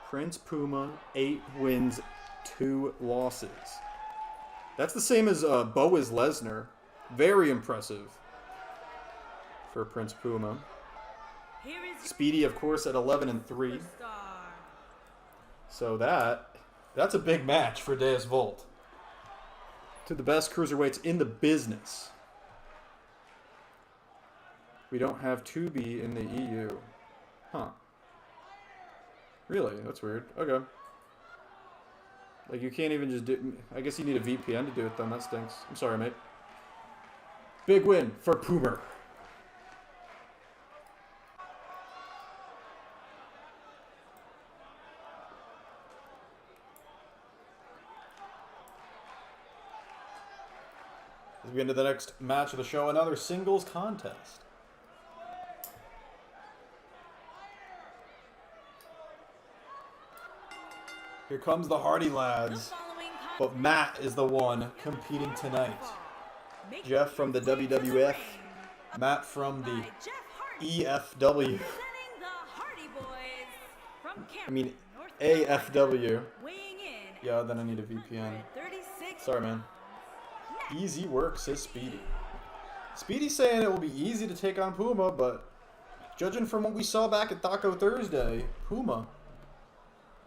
Prince Puma, 8 wins, 2 losses. That's the same as Boaz Lesnar. Very impressive for Prince Puma. Speedy, of course, at 11-3. So that's a big match for Deus Volt. To the best cruiserweights in the business. We don't have Tubi in the EU. Huh. Really? That's weird. Okay. Like, you can't even just do... I guess you need a VPN to do it, then. That stinks. I'm sorry, mate. Big win for Puma. As we get into the next match of the show, another singles contest. Here comes the Hardy Lads, but Matt is the one competing tonight. Jeff from the WWF, Matt from the EFW. I mean, AFW. Yeah, then I need a VPN. Sorry, man. Easy work, says Speedy. Speedy's saying it will be easy to take on Puma, but judging from what we saw back at Taco Thursday, Puma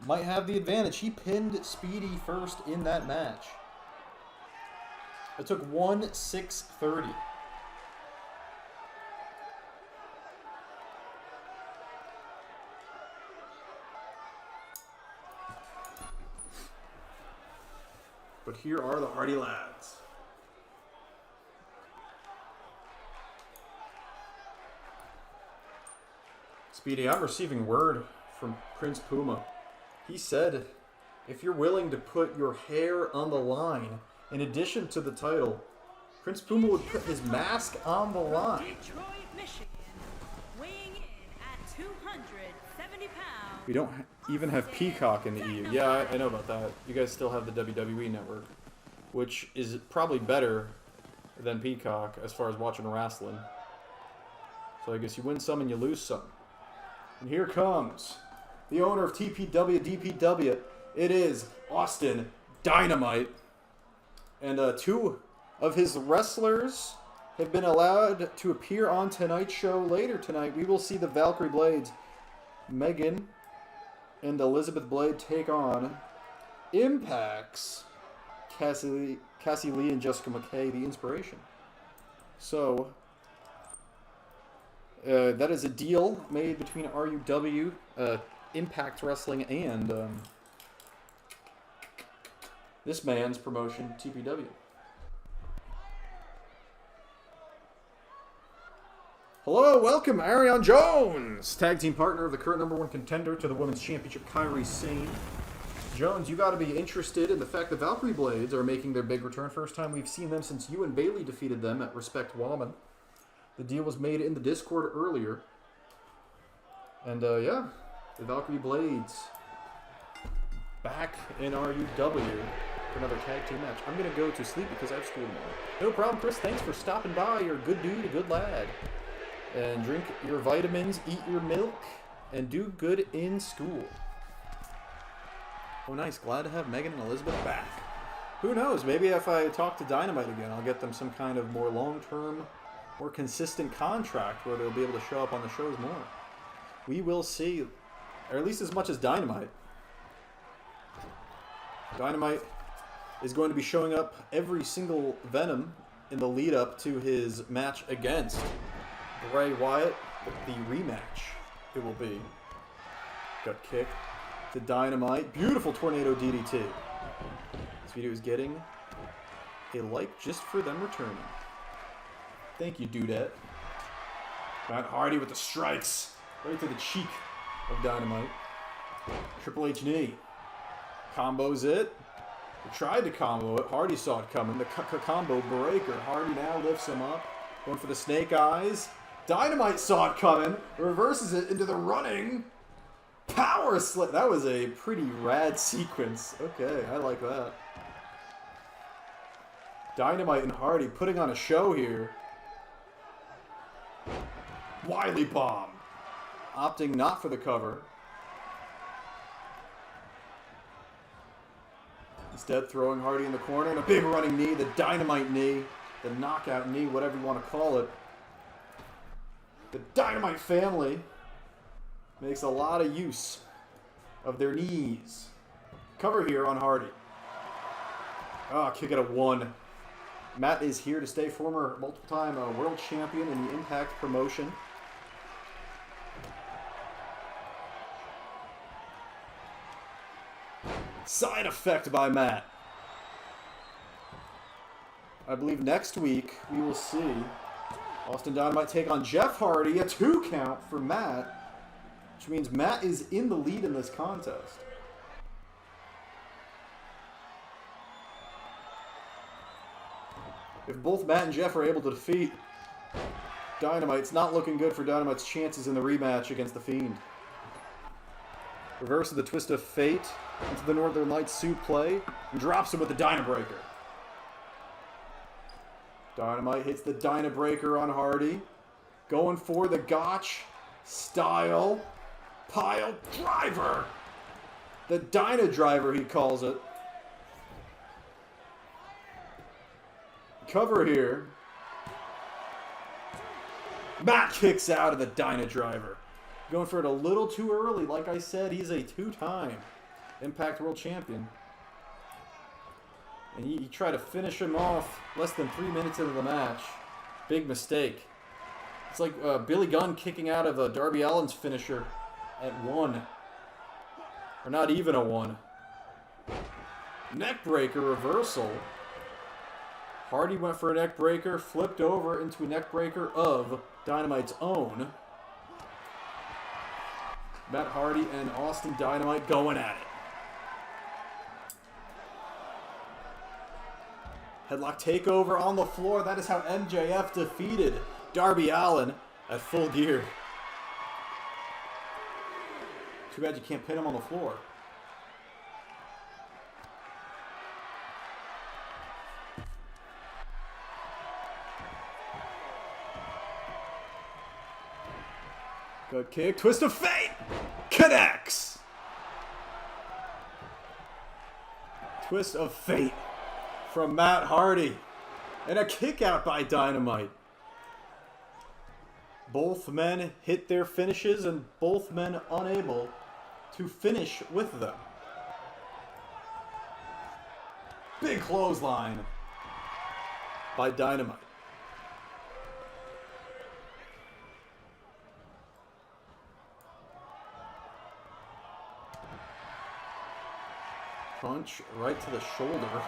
might have the advantage. He pinned Speedy first in that match. It took 1-6-30. But here are the Hardy Lads. Speedy, I'm receiving word from Prince Puma. He said, if you're willing to put your hair on the line, in addition to the title, Prince Puma would put his mask on the line. Detroit, Michigan, weighing in at 270 pounds. We don't even have Peacock in the EU. Yeah, I know about that. You guys still have the WWE network, which is probably better than Peacock as far as watching wrestling. So I guess you win some and you lose some. And here comes the owner of TPW, DPW. It is Austin Dynamite. And 2 of his wrestlers have been allowed to appear on tonight's show. Later tonight, we will see the Valkryie Blades, Megan and Elizabeth Blade, take on Impact's Cassie Lee and Jessica McKay, the Inspiration. So that is a deal made between RUW, Impact Wrestling, and this man's promotion, TPW. Hello, welcome, Ariane Jones, tag team partner of the current #1 contender to the Women's Championship, Kairi Sane. Jones, you got to be interested in the fact that Valkryie Blades are making their big return. First time we've seen them since you and Bailey defeated them at Respect Wallman. The deal was made in the Discord earlier. And, yeah, the Valkryie Blades back in RUW for another tag team match. I'm going to go to sleep because I have school tomorrow. No problem, Chris. Thanks for stopping by. You're a good dude, a good lad. And drink your vitamins, eat your milk, and do good in school. Oh, nice. Glad to have Megan and Elizabeth back. Who knows? Maybe if I talk to Dynamite again, I'll get them some kind of more long-term, more consistent contract where they'll be able to show up on the shows more. We will see, or at least as much as Dynamite. Dynamite is going to be showing up every single Venom in the lead-up to his match against Bray Wyatt, the rematch it will be. Got kicked to Dynamite. Beautiful tornado DDT. This video is getting A like just for them returning. Thank you, Dudette. Matt Hardy with the strikes. Right to the cheek of Dynamite. Triple H knee. Combos it. He tried to combo it. Hardy saw it coming. The combo breaker. Hardy now lifts him up. Going for the snake eyes. Dynamite saw it coming. Reverses it into the running power slam. That was a pretty rad sequence. Okay, I like that. Dynamite and Hardy putting on a show here. Wily bomb. Opting not for the cover. Instead, throwing Hardy in the corner and a big running knee, the Dynamite knee, the knockout knee, whatever you want to call it. The Dynamite family makes a lot of use of their knees. Cover here on Hardy. Ah, kick it at 1. Matt is here to stay, former multiple-time world champion in the Impact promotion. Side effect by Matt. I believe next week we will see Austin Dynamite take on Jeff Hardy. A 2 count for Matt, which means Matt is in the lead in this contest. If both Matt and Jeff are able to defeat Dynamite, it's not looking good for Dynamite's chances in the rematch against The Fiend. Reverse of the twist of fate into the Northern Lights suit play and drops him with the Dynabreaker. Dynamite hits the Dynabreaker on Hardy. Going for the Gotch style pile driver. The Dyna driver, he calls it. Cover here. Matt kicks out of the Dyna driver. Going for it a little too early. Like I said, he's a 2-time Impact World Champion. And he tried to finish him off less than 3 minutes into the match. Big mistake. It's like Billy Gunn kicking out of Darby Allin's finisher at 1. Or not even a 1. Neckbreaker reversal. Hardy went for a neckbreaker, flipped over into a neckbreaker of Dynamite's own. Matt Hardy and Austin Dynamite going at it. Headlock takeover on the floor. That is how MJF defeated Darby Allin at Full Gear. Too bad you can't pin him on the floor. Good kick. Twist of fate. Connects. Twist of fate from Matt Hardy. And a kick out by Dynamite. Both men hit their finishes and both men unable to finish with them. Big clothesline by Dynamite. Punch right to the shoulder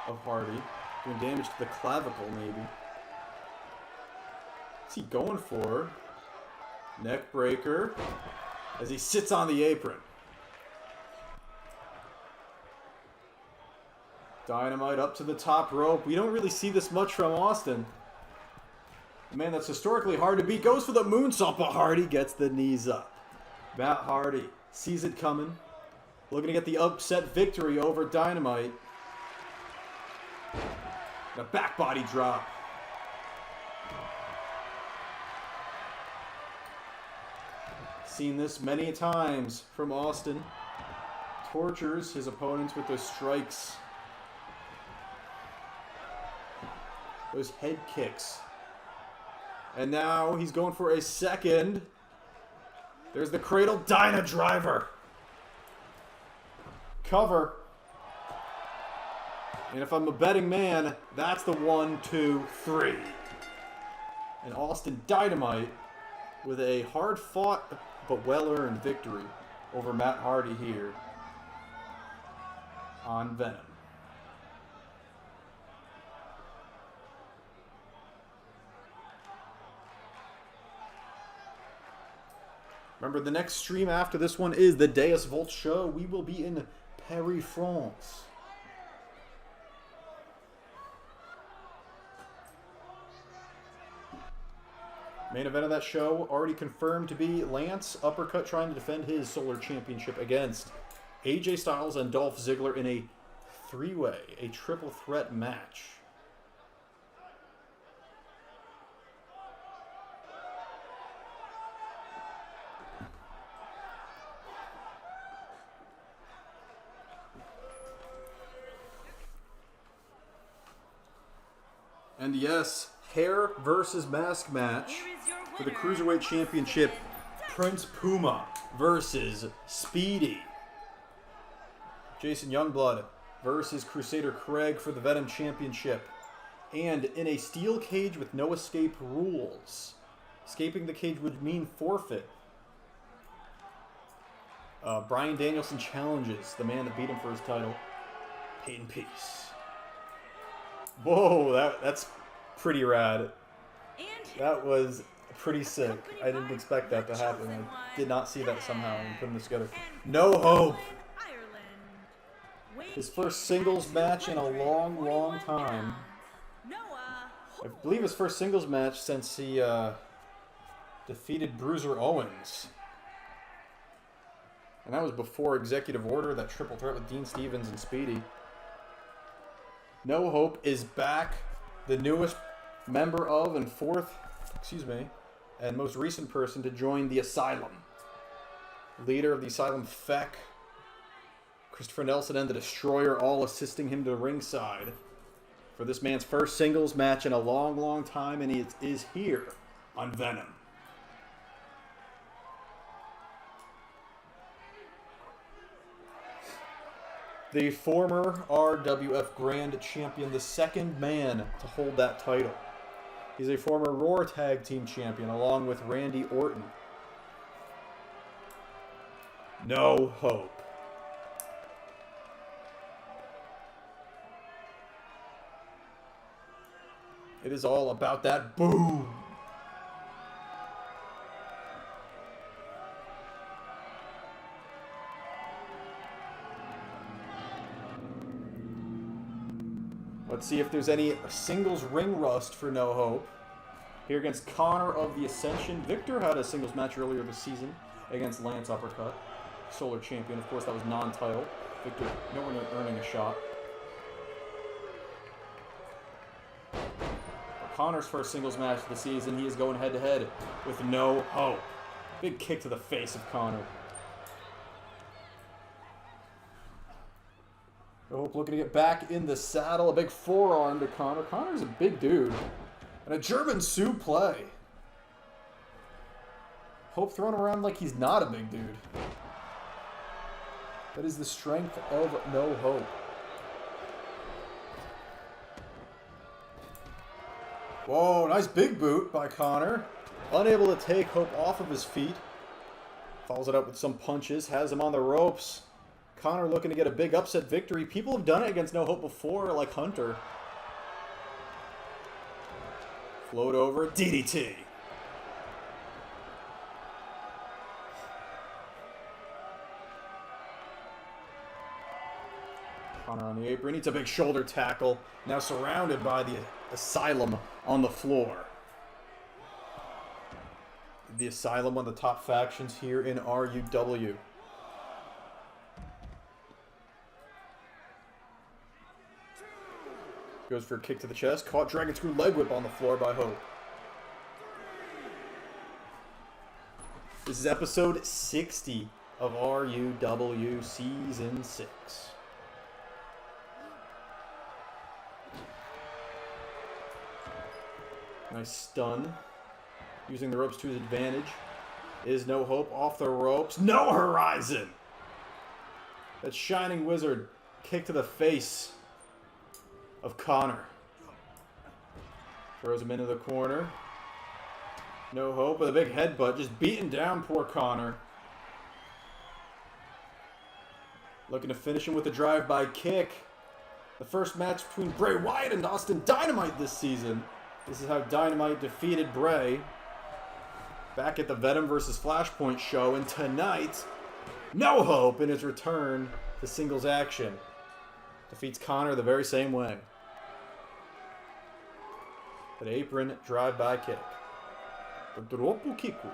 of Hardy. Doing damage to the clavicle, maybe. What's he going for? Neck breaker. As he sits on the apron. Dynamite up to the top rope. We don't really see this much from Austin. A man that's historically hard to beat. Goes for the moonsault, but Hardy gets the knees up. Matt Hardy sees it coming. Looking to get the upset victory over Dynamite. The back body drop. Seen this many times from Austin. Tortures his opponents with those strikes. Those head kicks. And now he's going for a second. There's the cradle Dyna driver. Cover. And if I'm a betting man, that's the 1, 2, 3. And Austin Dynamite with a hard-fought but well-earned victory over Matt Hardy here on Venom. Remember, the next stream after this one is the Deus Volt show. We will be in Paris, France. Main event of that show already confirmed to be Lance Uppercut trying to defend his Solar Championship against AJ Styles and Dolph Ziggler in a three-way, a triple threat match. And yes, hair versus mask match for the Cruiserweight Championship. Prince Puma versus Speedy. Jason Youngblood versus Crusader Craig for the Venom Championship. And in a steel cage with no escape rules. Escaping the cage would mean forfeit. Bryan Danielson challenges the man that beat him for his title. Peyton Peace. Whoa, that's pretty rad. That was pretty sick. I didn't expect that to happen. I did not see that somehow when putting this together. No Hope. His first singles match in a long, long time. I believe his first singles match since he defeated Bruiser Owens. And that was before Executive Order, that triple threat with Dean Stevens and Speedy. No Hope is back, the newest member of and and most recent person to join the Asylum. Leader of the Asylum, Feck, Christopher Nelson, and the Destroyer all assisting him to ringside for this man's first singles match in a long, long time, and it is here on Venom. The former RWF Grand Champion, the second man to hold that title. He's a former Raw Tag Team Champion along with Randy Orton. No Hope. It is all about that boom. Let's see if there's any singles ring rust for No Hope. Here against Connor of the Ascension. Victor had a singles match earlier this season against Lance Uppercut. Solar Champion, of course, that was non-title. Victor, no one earning a shot. For Connor's first singles match of the season, he is going head-to-head with No Hope. Big kick to the face of Connor. No Hope looking to get back in the saddle. A big forearm to Connor. Connor's a big dude. And a German suplex. Hope throwing around like he's not a big dude. That is the strength of No Hope. Whoa, nice big boot by Connor. Unable to take Hope off of his feet. Follows it up with some punches. Has him on the ropes. Connor looking to get a big upset victory. People have done it against No Hope before, like Hunter. Float over. DDT. Connor on the apron. Needs a big shoulder tackle. Now surrounded by the Asylum on the floor. The Asylum, one of the top factions here in RUW. Goes for a kick to the chest. Caught Dragon Screw leg whip on the floor by Hope. This is episode 60 of RUW Season 6. Nice stun. Using the ropes to his advantage. Is No Hope off the ropes. No Horizon! That Shining Wizard kick to the face of Connor. Throws him into the corner. No Hope with a big headbutt. Just beating down poor Connor. Looking to finish him with a drive-by kick. The first match between Bray Wyatt and Austin Dynamite this season. This is how Dynamite defeated Bray. Back at the Venom versus Flashpoint show, and tonight, No Hope in his return to singles action. Defeats Connor the very same way. An apron drive-by kick. The Droppu Kiku.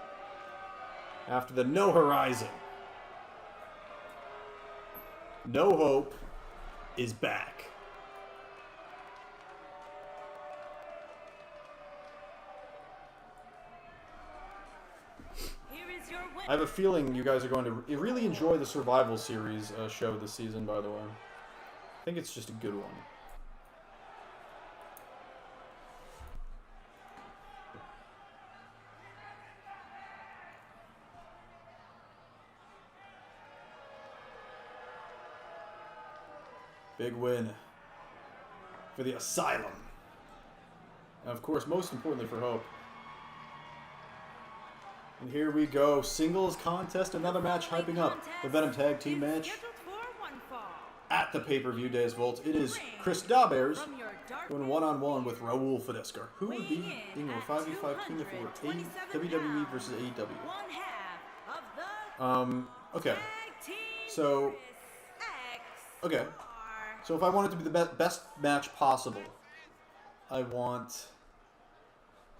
After the No Horizon. No Hope is back. I have a feeling you guys are going to really enjoy the Survival Series show this season, by the way. I think it's just a good one. Big win for the Asylum. And of course, most importantly for Hope. And here we go. Singles contest. Another match hyping up the Venom Tag Team match at the pay-per-view Days Vault. It is Chris Daubers going one-on-one with Raul Fidescar. Who would be in a 5v5 team if it were WWE versus AEW? Okay. So, So if I want it to be the best match possible, I want,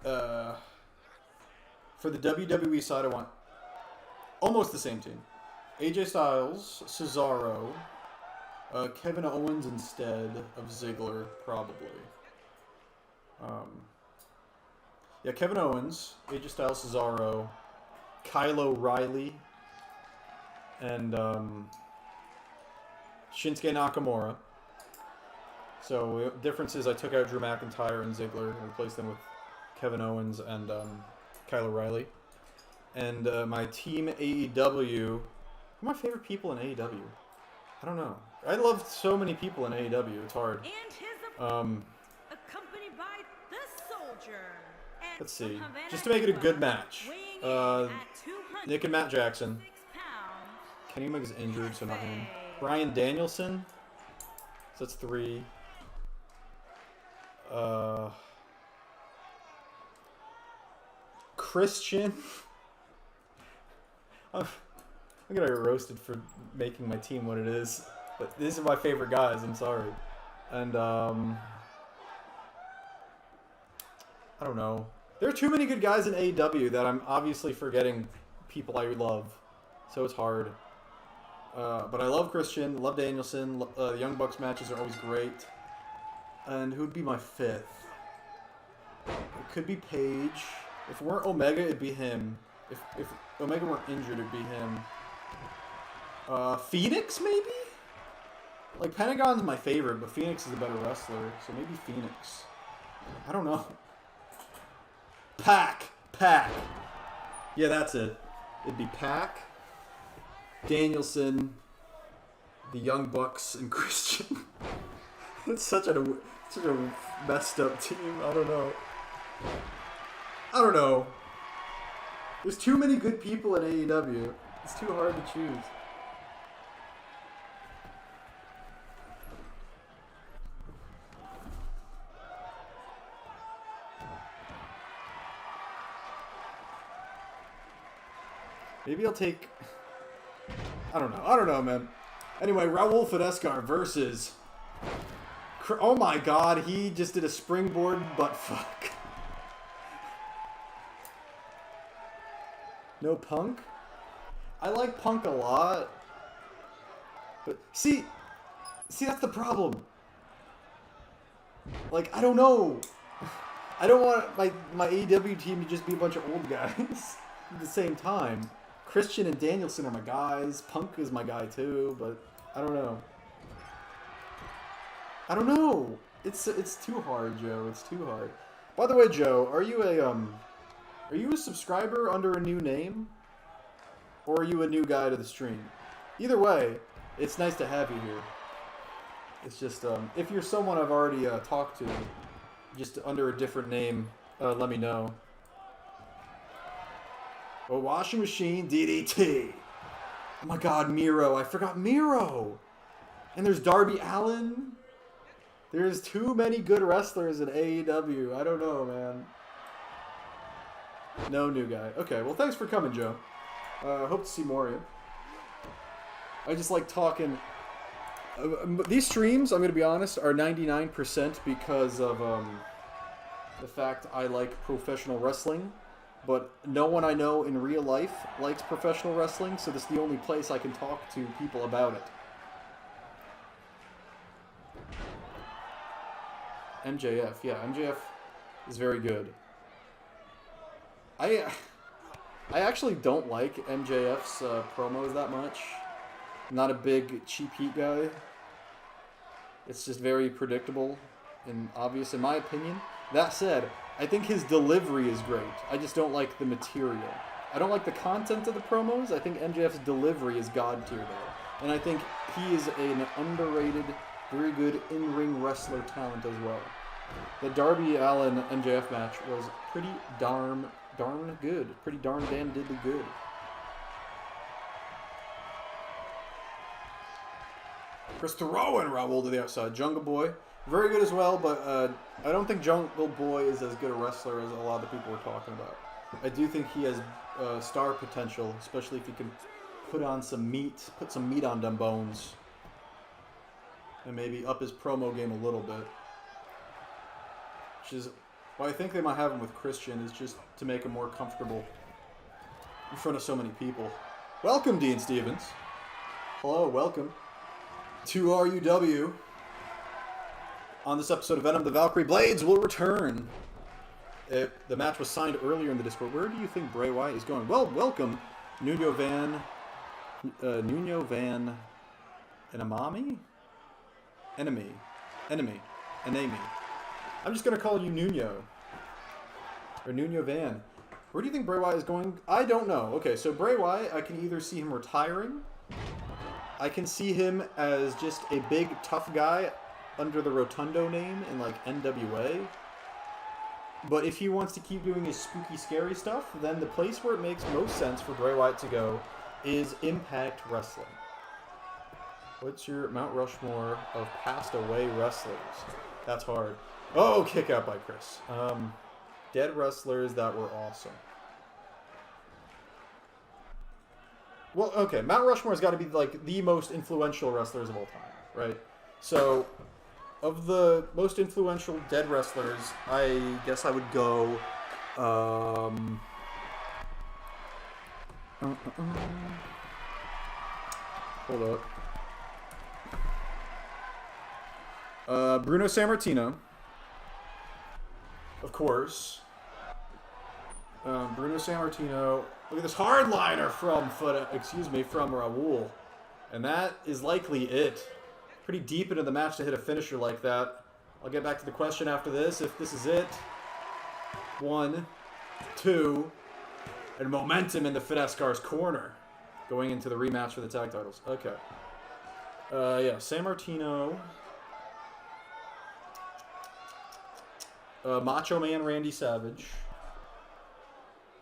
for the WWE side, I want almost the same team. AJ Styles, Cesaro, Kevin Owens instead of Ziggler, probably. Yeah, Kevin Owens, AJ Styles, Cesaro, Kyle O'Reilly, and Shinsuke Nakamura. So, difference is I took out Drew McIntyre and Ziggler and replaced them with Kevin Owens and Kyle O'Reilly. And my team AEW... Who are my favorite people in AEW? I don't know. I love so many people in AEW. It's hard. And his accompanied by the Soldier. Let's see. Just to make it a good match. Nick and Matt Jackson. Kenny Omega's injured, so not him. Bryan Danielson. So that's 3. Christian. I'm gonna get roasted for making my team what it is, but these are my favorite guys. I'm sorry, and I don't know. There are too many good guys in AEW that I'm obviously forgetting people I love, so it's hard. But I love Christian, love Danielson. The Young Bucks matches are always great. And who'd be my 5th? It could be Paige. If it weren't Omega, it'd be him. If Omega weren't injured, it'd be him. Phoenix, maybe? Like, Pentagon's my favorite, but Phoenix is a better wrestler, so maybe Phoenix. I don't know. Pac. Yeah, that's it. It'd be Pac, Danielson, the Young Bucks, and Christian. It's such a messed up team. I don't know. There's too many good people in AEW. It's too hard to choose. Maybe I'll take... I don't know, man. Anyway, Raul Fidescar versus... Oh my god, he just did a springboard butt fuck. No Punk? I like Punk a lot. But, see, that's the problem. Like, I don't know. I don't want my AEW team to just be a bunch of old guys at the same time. Christian and Danielson are my guys. Punk is my guy too, but I don't know. It's too hard, Joe. It's too hard. By the way, Joe, are you a subscriber under a new name? Or are you a new guy to the stream? Either way, it's nice to have you here. It's just, if you're someone I've already talked to, just under a different name, let me know. A washing machine DDT. Oh my god, Miro. I forgot Miro. And there's Darby Allin. There's too many good wrestlers in AEW. I don't know, man. No new guy. Okay, well, thanks for coming, Joe. Hope to see more of you. I just like talking. These streams, I'm going to be honest, are 99% because of the fact I like professional wrestling. But no one I know in real life likes professional wrestling, so this is the only place I can talk to people about it. MJF, yeah, MJF is very good. I actually don't like MJF's promos that much. I'm not a big cheap heat guy. It's just very predictable and obvious in my opinion. That said, I think his delivery is great. I just don't like the material. I don't like the content of the promos. I think MJF's delivery is god tier though. And I think he is an underrated, very good in-ring wrestler talent as well. The Darby Allin MJF match was pretty darn good. Pretty darn damn diddly good. Chris Thoreau and Raul to the outside. Jungle Boy, very good as well, but I don't think Jungle Boy is as good a wrestler as a lot of the people we're talking about. I do think he has star potential, especially if he can put some meat on them bones, and maybe up his promo game a little bit. Which is why I think they might have him with Christian, is just to make him more comfortable in front of so many people. Welcome, Dean Stevens. Hello, welcome to RUW. On this episode of Venom, the Valkryie Blades will return. The match was signed earlier in the Discord. Where do you think Bray Wyatt is going? Well, welcome, Nuno Van Enemy. I'm just going to call you Nuno. Or Nuno Van. Where do you think Bray Wyatt is going? I don't know. Okay, so Bray Wyatt, I can either see him retiring. I can see him as just a big, tough guy under the Rotundo name in, like, NWA. But if he wants to keep doing his spooky, scary stuff, then the place where it makes most sense for Bray Wyatt to go is Impact Wrestling. What's your Mount Rushmore of passed away wrestlers? That's hard. Oh, kick out by Chris. Dead wrestlers that were awesome. Well, okay, Mount Rushmore's got to be like the most influential wrestlers of all time, right? So, of the most influential dead wrestlers, I guess I would go. Hold up. Bruno Sammartino. Of course. Bruno Sammartino. Look at this hardliner from Raul. And that is likely it. Pretty deep into the match to hit a finisher like that. I'll get back to the question after this, if this is it. 1, 2, and momentum in the Fidescar's corner. Going into the rematch for the tag titles. Okay. Yeah, Sammartino. Macho Man Randy Savage.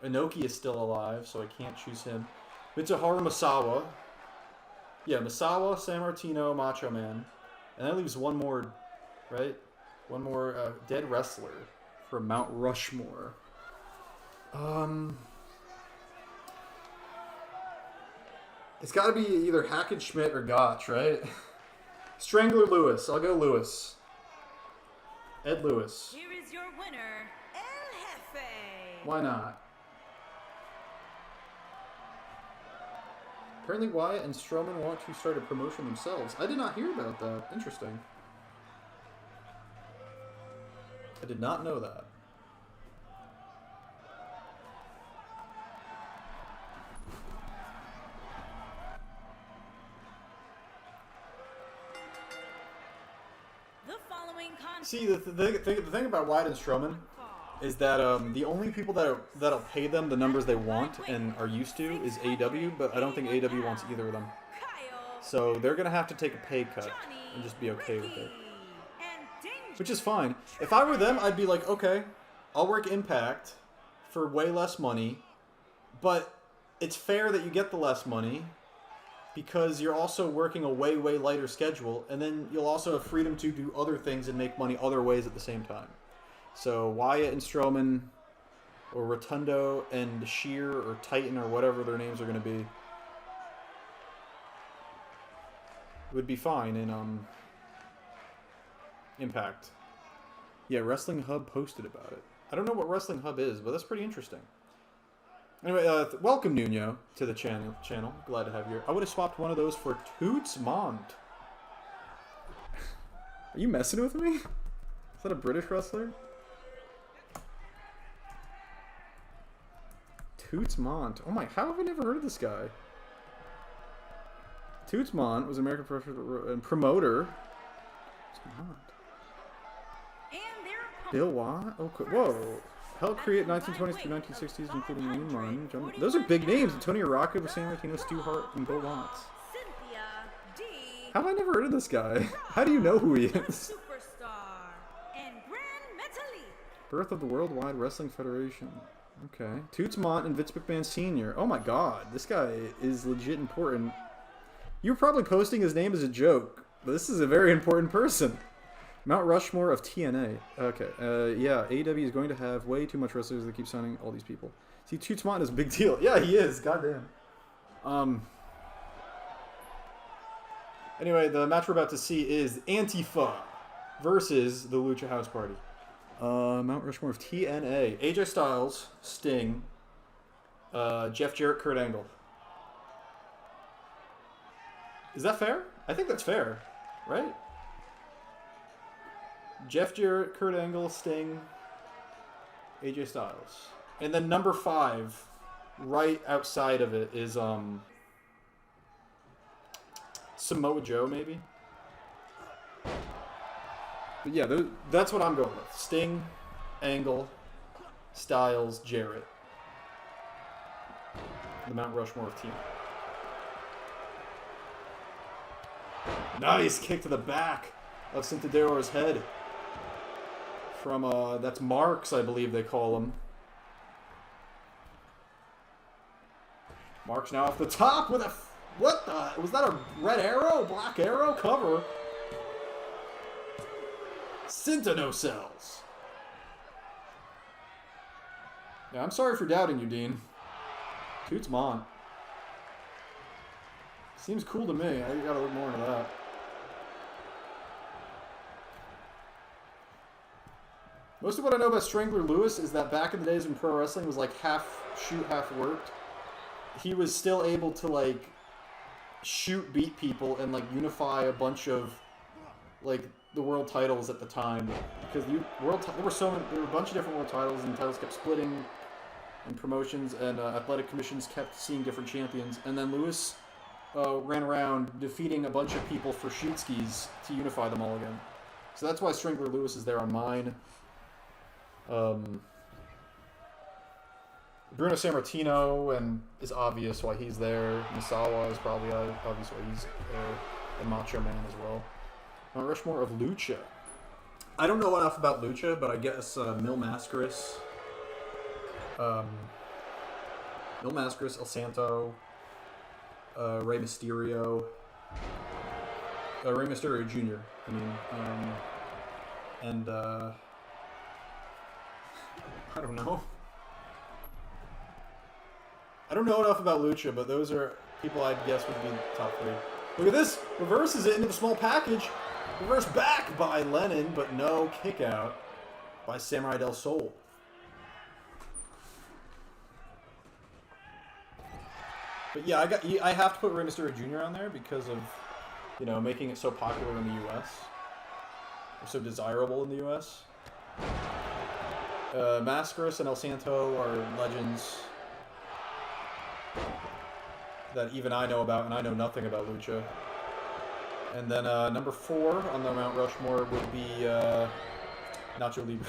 Inoki is still alive, so I can't choose him. Mitsuharu Misawa. Yeah, Misawa, Sammartino, Macho Man. And that leaves one more, right? One more dead wrestler for Mount Rushmore. It's got to be either Hackenschmidt or Gotch, right? Strangler Lewis. I'll go Lewis. Ed Lewis. Here is your winner, El Jefe. Why not? Apparently Wyatt and Strowman want to start a promotion themselves. I did not hear about that. Interesting. I did not know that. The following See, the thing about Wyatt and Strowman is that the only people that'll pay them the numbers they want and are used to is AEW, but I don't think AEW wants either of them. So they're going to have to take a pay cut and just be okay with it. Which is fine. If I were them, I'd be like, okay, I'll work Impact for way less money, but it's fair that you get the less money because you're also working a way lighter schedule, and then you'll also have freedom to do other things and make money other ways at the same time. So Wyatt and Strowman, or Rotundo and Sheer or Titan or whatever their names are going to be would be fine in Impact. Yeah, Wrestling Hub posted about it. I don't know what Wrestling Hub is, but that's pretty interesting. Anyway, welcome Nuno to the channel. Glad to have you here. I would have swapped one of those for Toots Mont. Are you messing with me? Is that a British wrestler? Toots Mont. Oh my, how have I never heard of this guy? Toots Mont was an American professional and promoter. Toots Mont. Bill Watt? Okay. Whoa. Valkryie 1920s through 1960s, including Moonman. Those are big names. Antonio Rocca, Sam Martino, Stu Hart, and Bill Watts. How have I never heard of this guy? How do you know who he is? Birth of the Worldwide Wrestling Federation. Okay. Toots Mont and Vince McMahon Sr. Oh my god. This guy is legit important. You were probably posting his name as a joke, but this is a very important person. Mount Rushmore of TNA. Okay, yeah, AEW is going to have way too much wrestlers that keep signing all these people. See, Toots Mont is a big deal. Yeah, he is. Goddamn. Anyway, the match we're about to see is Antifa versus the Lucha House Party. Mount Rushmore of TNA. AJ Styles, Sting, Jeff Jarrett, Kurt Angle. Is that fair? I think that's fair, right? Jeff Jarrett, Kurt Angle, Sting, AJ Styles. And then number 5, right outside of it, is Samoa Joe, maybe? But yeah, that's what I'm going with. Sting, Angle, Styles, Jarrett. The Mount Rushmore of team. Nice kick to the back of Cintadero's head. From, that's Marks, I believe they call him. Marks now off the top with a... What the... Was that a red arrow? Black arrow? Cover. Cinta no sells. Yeah, I'm sorry for doubting you, Dean. Toots Mont. Seems cool to me. I gotta look more into that. Most of what I know about Strangler Lewis is that back in the days when pro wrestling was like half shoot, half worked, he was still able to like shoot, beat people, and like unify a bunch of like the world titles at the time. Because there were a bunch of different world titles, and titles kept splitting, and promotions and athletic commissions kept seeing different champions. And then Lewis ran around defeating a bunch of people for shoot skis to unify them all again. So that's why Strangler Lewis is there on mine. Bruno Sammartino and is obvious why he's there. Misawa is probably obvious why he's there. And Macho Man as well. Mount Rushmore of Lucha. I don't know enough about Lucha, but I guess Mil Mascaras, El Santo, Rey Mysterio, Rey Mysterio Jr. I mean, and I don't know. I don't know enough about Lucha, but those are people I'd guess would be top 3. Look at this! Reverses it into the small package. Reverse back by Lennon, but no kick out by Samurai del Sol. But yeah, I have to put Rey Mysterio Jr. on there because of, you know, making it so popular in the U.S. or so desirable in the U.S. Mascaras and El Santo are legends that even I know about, and I know nothing about Lucha. And then number 4 on the Mount Rushmore would be Nacho Libre.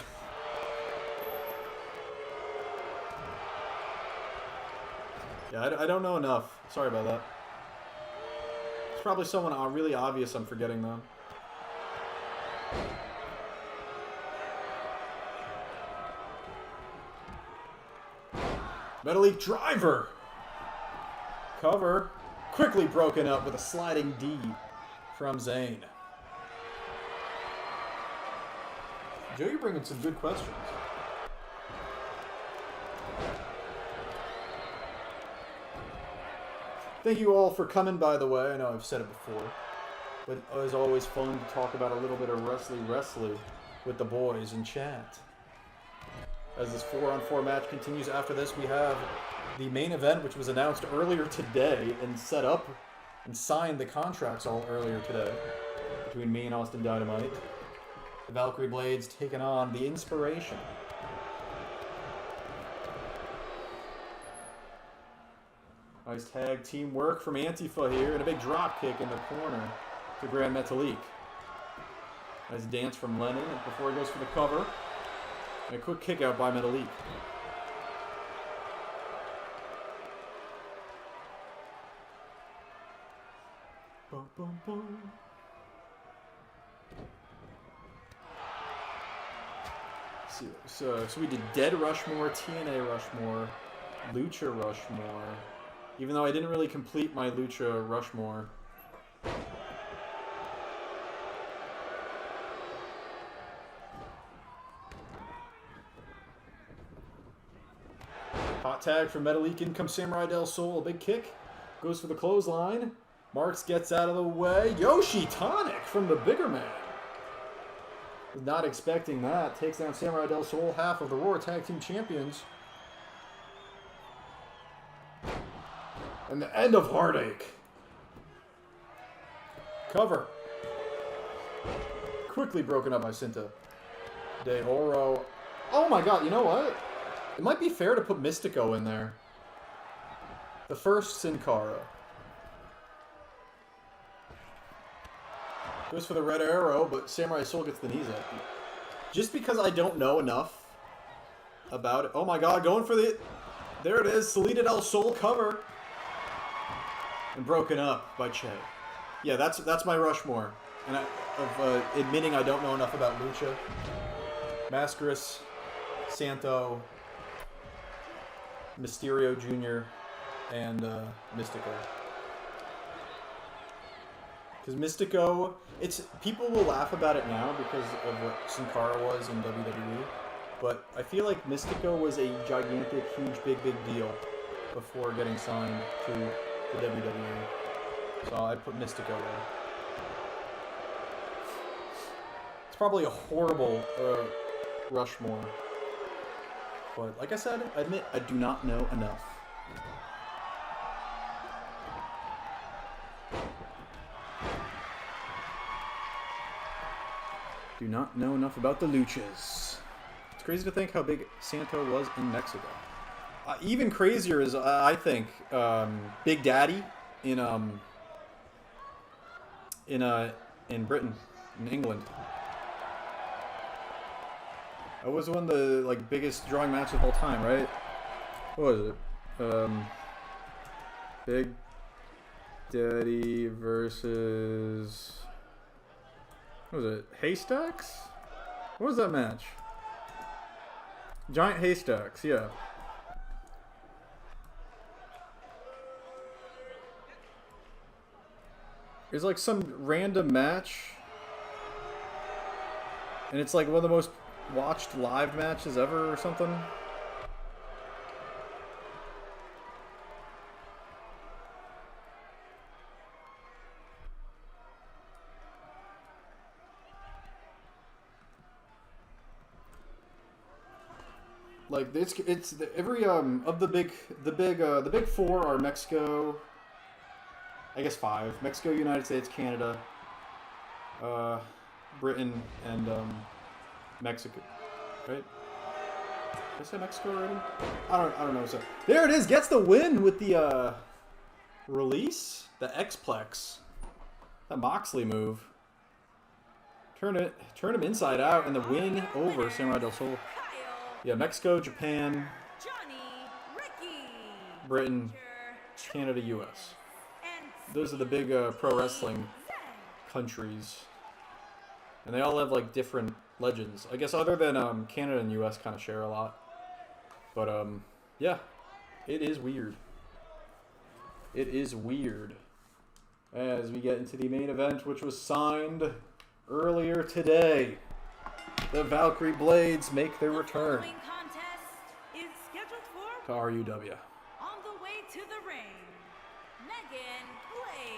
Yeah, I don't know enough. Sorry about that. It's probably someone really obvious I'm forgetting, though. Metalik Driver! Cover. Quickly broken up with a sliding D from Zayn. Joe, you're bringing some good questions. Thank you all for coming, by the way. I know I've said it before. But it was always fun to talk about a little bit of wrestling with the boys in chat. As this 4-on-4 match continues, after this we have the main event, which was announced earlier today and set up and signed the contracts all earlier today between me and Austin Dynamite. The Valkryie Blades taking on the Inspiration. Nice tag team work from Antifa here, and a big drop kick in the corner to Grand Metalik. Nice dance from Lennon before he goes for the cover. And a quick kick out by Metalik. Boom, boom, boom. So we did Dead Rushmore, TNA Rushmore, Lucha Rushmore. Even though I didn't really complete my Lucha Rushmore. Hot tag from Metalik. In comes Samurai Del Sol. A big kick. Goes for the clothesline. Marks gets out of the way. Yoshi Tonic from the bigger man. Was not expecting that. Takes down Samurai Del Sol, half of the Raw Tag Team Champions. And the end of Heartache. Cover. Quickly broken up by Cinta de Oro. Oh my god, you know what? It might be fair to put Mystico in there. The first Sin Cara. Goes for the red arrow, but Samurai Soul gets the knees up. Just because I don't know enough about it. Oh my god, going for the... There it is, Salida Del Sol cover. And broken up by Che. Yeah, that's my Rushmore. And of admitting I don't know enough about Lucha. Mascaris, Santo, Mysterio Jr., and Mystico. Because Mystico, people will laugh about it now because of what Sin Cara was in WWE, but I feel like Mystico was a gigantic, huge, big deal before getting signed to the WWE. So I put Mystico there. It's probably a horrible Rushmore, but like I said, I admit I do not know enough. Do not know enough about the Luchas. It's crazy to think how big Santo was in Mexico. Even crazier is, I think, Big Daddy in Britain, in England. That was one of the biggest drawing matches of all time, right? What was it? Big Daddy versus... What was it? Haystacks? What was that match? Giant Haystacks, yeah. There's like some random match. And it's like one of the most watched live matches ever or something. Like it's every of the big four are Mexico, I guess 5. Mexico, United States, Canada, Britain, and Mexico. Right? Did I say Mexico already? I don't know. So there it is. Gets the win with the release, the X-Plex, that Moxley move. Turn him inside out, and the win over Samurai Del Sol. Yeah, Mexico, Japan, Britain, Canada, US. Those are the big pro wrestling countries. And they all have like different legends. I guess other than Canada and US kind of share a lot. But yeah, it is weird. It is weird. As we get into the main event, which was signed earlier today. The Valkryie Blades make their return to RUW. On the way to the ring, Megan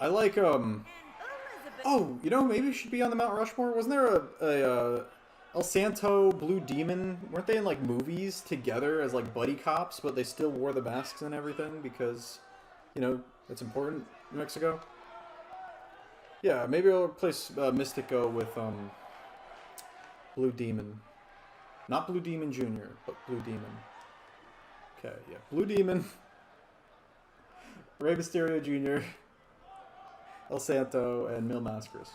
I like, And Elizabeth. oh, you know, maybe it should be on the Mount Rushmore. Wasn't there a El Santo, Blue Demon? Weren't they in, like, movies together as, like, buddy cops, but they still wore the masks and everything because, you know, it's important in Mexico? Yeah, maybe I'll replace Mystico with, Blue Demon. Not Blue Demon Jr., but Blue Demon. Okay, yeah. Blue Demon, Rey Mysterio Jr., El Santo, and Mil Mascaras.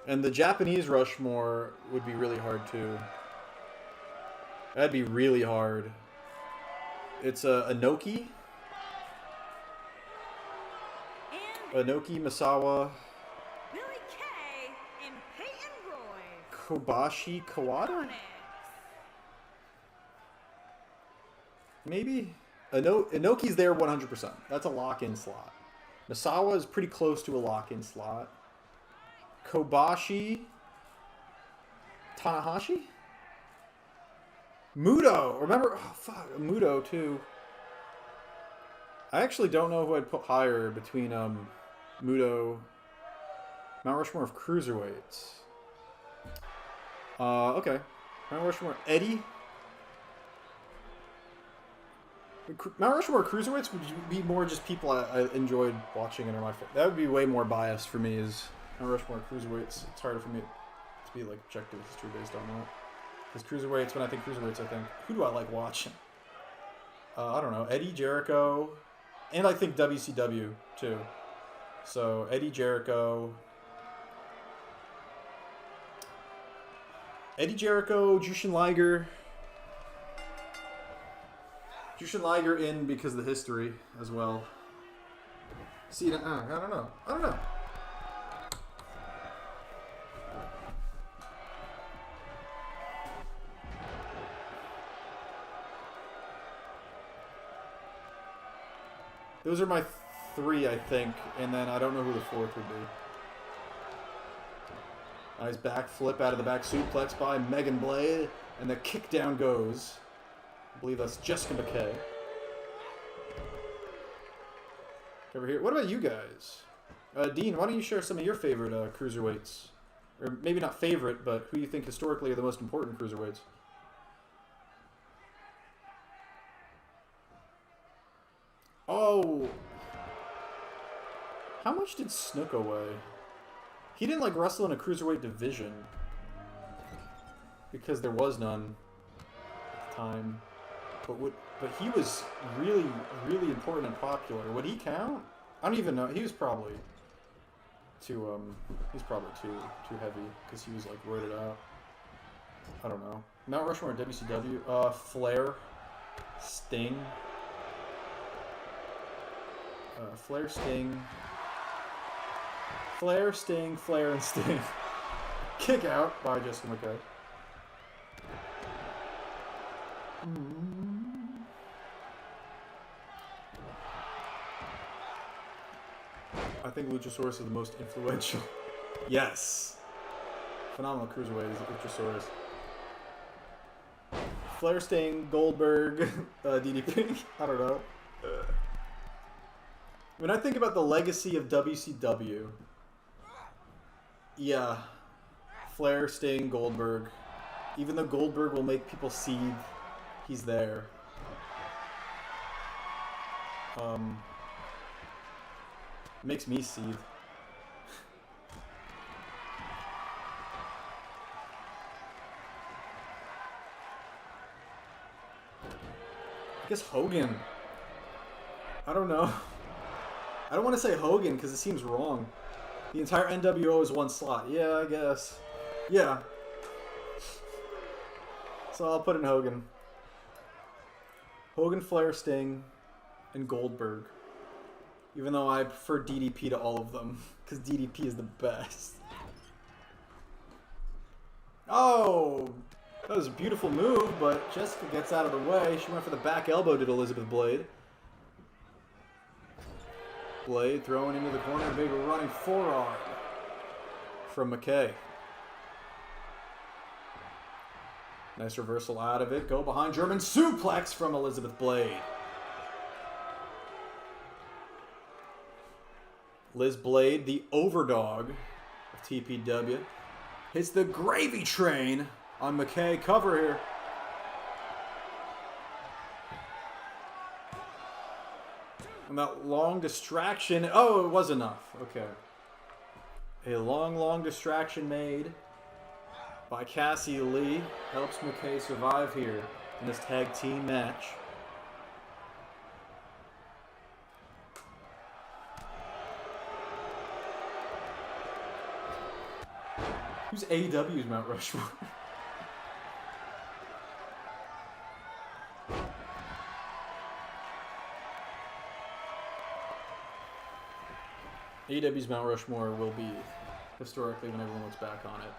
And the Japanese Rushmore would be really hard too. That'd be really hard. It's Inoki. And Inoki, Misawa, Billy Kay and Peyton Roy. Kobashi, Kawada? Onyx. Maybe? Inoki's there 100%. That's a lock-in slot. Misawa is pretty close to a lock-in slot. Kobashi. Tanahashi? Muto! Remember? Oh, fuck. Muto, too. I actually don't know who I'd put higher between Muto... Mount Rushmore of Cruiserweights. Okay. Mount Rushmore... Eddie? Mount Rushmore Cruiserweights would be more just people I enjoyed watching and are my favorite. That would be way more biased for me as Mount Rushmore Cruiserweights. It's harder for me to be like objective history based on that. Because Cruiserweights, when I think Cruiserweights, I think, who do I like watching? I don't know, Eddie, Jericho, and I think WCW too. So Eddie, Jericho, Jushin Liger. Jushin Liger in because of the history as well. See, I don't know. Those are my three, I think, and then I don't know who the fourth would be. Nice backflip out of the back suplex by Megan Blade, and the kick down goes. I believe that's Jessica McKay. Over here. What about you guys? Dean, why don't you share some of your favorite cruiserweights? Or maybe not favorite, but who you think historically are the most important cruiserweights? Oh. How much did Snuka weigh? He didn't like wrestle in a cruiserweight division. Because there was none at the time. But he was really, really important and popular. Would he count? I don't even know. He was probably too too heavy because he was like roided out. I don't know. Mount Rushmore WCW. Flair, Sting. Flair, Sting. Flair, Sting, Flair, and Sting. Kick out by Jessica McKay. I think Luchasaurus is the most influential. Yes. Phenomenal cruiserweight is Luchasaurus. Flair, Sting, Goldberg, DDP. I don't know. When I think about the legacy of WCW, yeah, Flair, Sting, Goldberg. Even though Goldberg will make people seethe, he's there. Makes me seethe. I guess Hogan. I don't know. I don't want to say Hogan because it seems wrong. The entire NWO is one slot. Yeah, I guess. Yeah. So I'll put in Hogan. Hogan, Flair, Sting, and Goldberg. Even though I prefer DDP to all of them. Because DDP is the best. Oh! That was a beautiful move, but Jessica gets out of the way. She went for the back elbow, did Elizabeth Blade. Blade throwing into the corner, big running forearm from McKay. Nice reversal out of it. Go behind German suplex from Elizabeth Blade. Liz Blade, the overdog of TPW, hits the gravy train on McKay. Cover here. And that long distraction. Oh, it was enough. Okay. A long distraction made by Cassie Lee helps McKay survive here in this tag team match. Who's AEW's Mount Rushmore? AEW's Mount Rushmore will be, historically, when everyone looks back on it,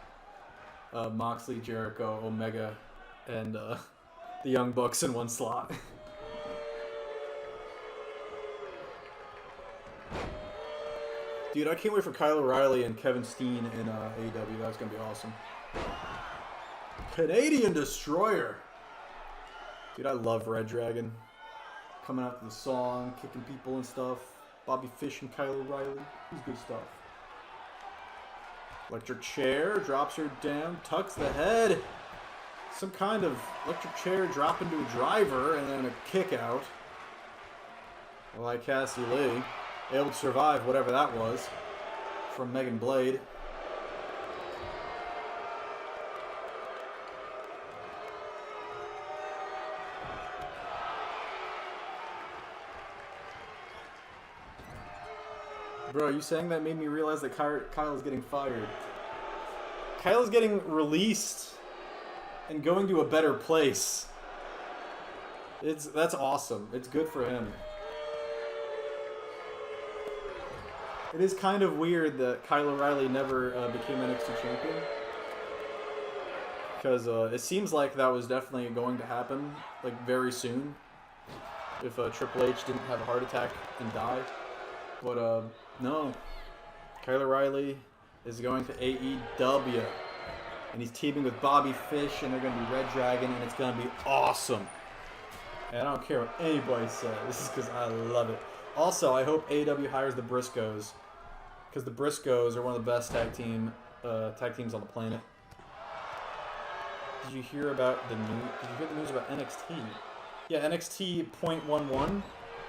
Moxley, Jericho, Omega, and the Young Bucks in one slot. Dude, I can't wait for Kyle O'Reilly and Kevin Steen in AEW. That's going to be awesome. Canadian Destroyer. Dude, I love Red Dragon. Coming out to the song, kicking people and stuff. Bobby Fish and Kyle O'Reilly. He's good stuff. Electric chair, drops her down, tucks the head. Some kind of electric chair drop into a driver and then a kick out. Like Cassie Lee. Able to survive whatever that was from Megan Blade. Bro, you saying that made me realize that Kyle is getting fired. Kyle is getting released and going to a better place. That's awesome. It's good for him. It is kind of weird that Kyle O'Reilly never became NXT champion. Because it seems like that was definitely going to happen, like, very soon. If Triple H didn't have a heart attack and die. But, no. Kyle O'Reilly is going to AEW. And he's teaming with Bobby Fish, and they're going to be Red Dragon, and it's going to be awesome. And I don't care what anybody says. This is because I love it. Also, I hope AEW hires the Briscoes, because the Briscoes are one of the best tag teams on the planet. Did you hear about the news? Did you hear the news about NXT? Yeah, NXT .11.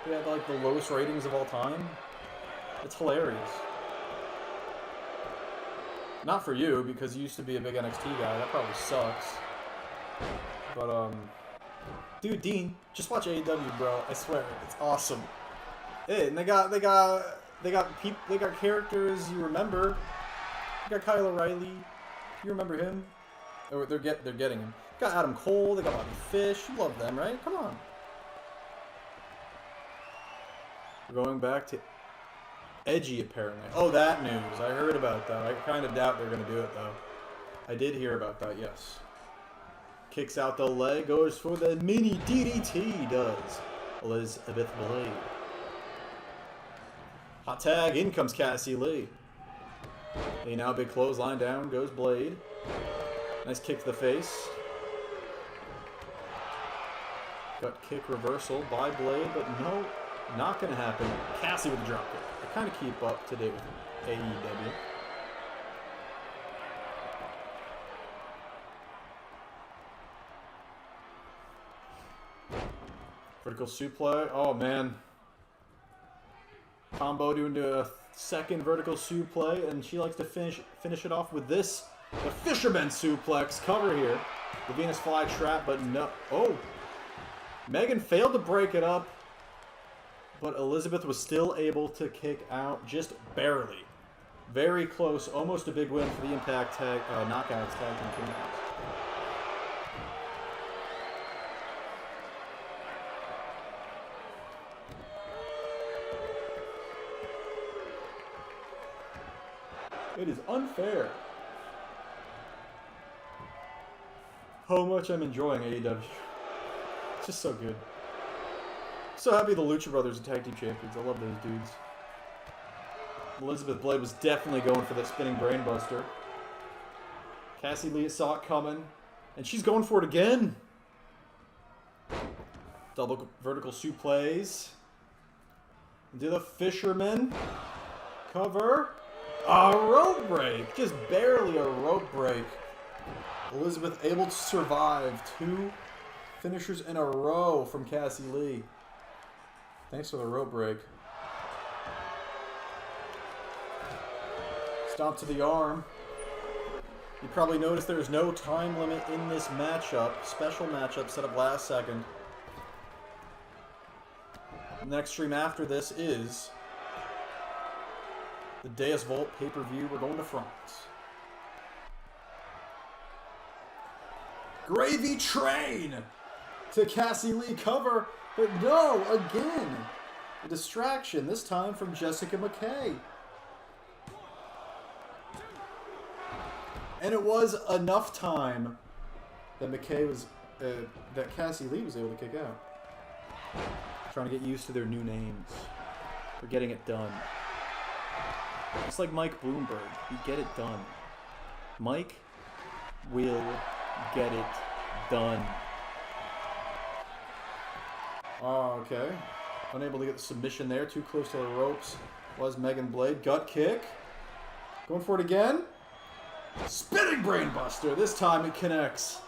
They had like the lowest ratings of all time. It's hilarious. Not for you, because you used to be a big NXT guy. That probably sucks. But dude, Dean, just watch AEW, bro. I swear, it's awesome. Hey, and they got characters you remember. They got Kyle O'Reilly. You remember him? Or they're getting him. They got Adam Cole. They got Bobby Fish. You love them, right? Come on. We're going back to Edgy, apparently. Oh, that news. I heard about that. I kind of doubt they're going to do it, though. I did hear about that, yes. Kicks out the leg. Goes for the mini DDT. Does Elizabeth Blade. Hot tag, in comes Cassie Lee. A now big clothesline, down goes Blade. Nice kick to the face. Gut kick reversal by Blade, but no, not going to happen. Cassie with the drop kick. I kind of keep up to date with AEW. Vertical suplex. Oh, man. Combo doing a second vertical suplex, and she likes to finish it off with this. The Fisherman suplex cover here. The Venus flytrap, but no. Oh. Megan failed to break it up, but Elizabeth was still able to kick out just barely. Very close. Almost a big win for the Impact Knockouts Tag Team Champions. It is unfair how much I'm enjoying AEW. It's just so good. So happy the Lucha Brothers are tag team champions. I love those dudes. Elizabeth Blade was definitely going for that spinning brainbuster. Cassie Lee saw it coming. And she's going for it again. Double vertical suplex. Do the fisherman. Cover. A rope break. Just barely a rope break. Elizabeth able to survive 2 finishers in a row from Cassie Lee. Thanks for the rope break. Stomp to the arm. You probably noticed there's no time limit in this matchup. Special matchup set up last second. The next stream after this is the Deus Volt pay-per-view. We're going to France. Gravy Train to Cassie Lee cover, but no, again. A distraction, this time from Jessica McKay. And it was enough time that that Cassie Lee was able to kick out. Trying to get used to their new names. They're getting it done. It's like Mike Bloomberg. You get it done. Mike will get it done. Oh, okay. Unable to get the submission there. Too close to the ropes. Was Megan Blade. Gut kick. Going for it again. Spinning brainbuster. This time it connects.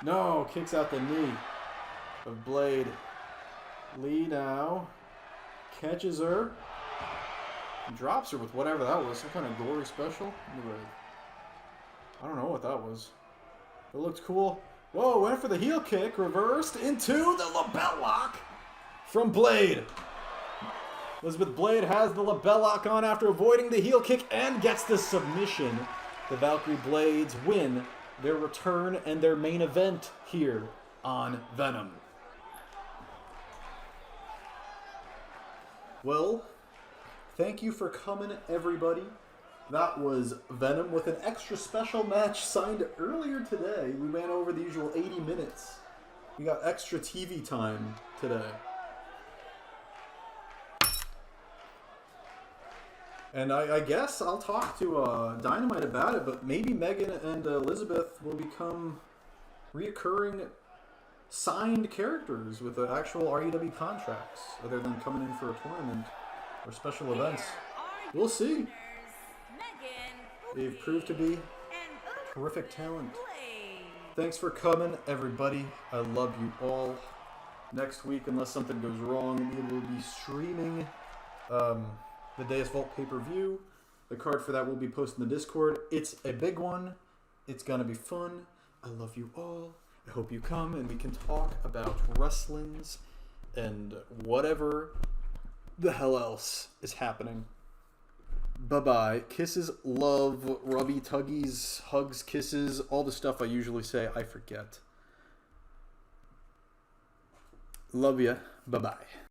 No. Kicks out the knee of Blade. Lee now. Catches her. Drops her with whatever that was. Some kind of glory special. I don't know what that was. It looked cool. Whoa, went for the heel kick. Reversed into the lapel lock from Blade. Elizabeth Blade has the lapel lock on after avoiding the heel kick and gets the submission. The Valkyrie Blades win their return and their main event here on Venom. Well, thank you for coming, everybody. That was Venom with an extra special match signed earlier today. We ran over the usual 80 minutes. We got extra TV time today. And I guess I'll talk to Dynamite about it, but maybe Megan and Elizabeth will become reoccurring signed characters with actual REW contracts, other than coming in for a tournament or special events. We'll see. They've proved to be terrific talent. Thanks for coming, everybody. I love you all. Next week, unless something goes wrong, we will be streaming the Deus Volt pay-per-view. The card for that will be posted in the Discord. It's a big one. It's going to be fun. I love you all. I hope you come and we can talk about wrestlings and whatever the hell else is happening. Bye-bye. Kisses, love, rubby tuggies, hugs, kisses, all the stuff I usually say, I forget. Love ya. Bye-bye.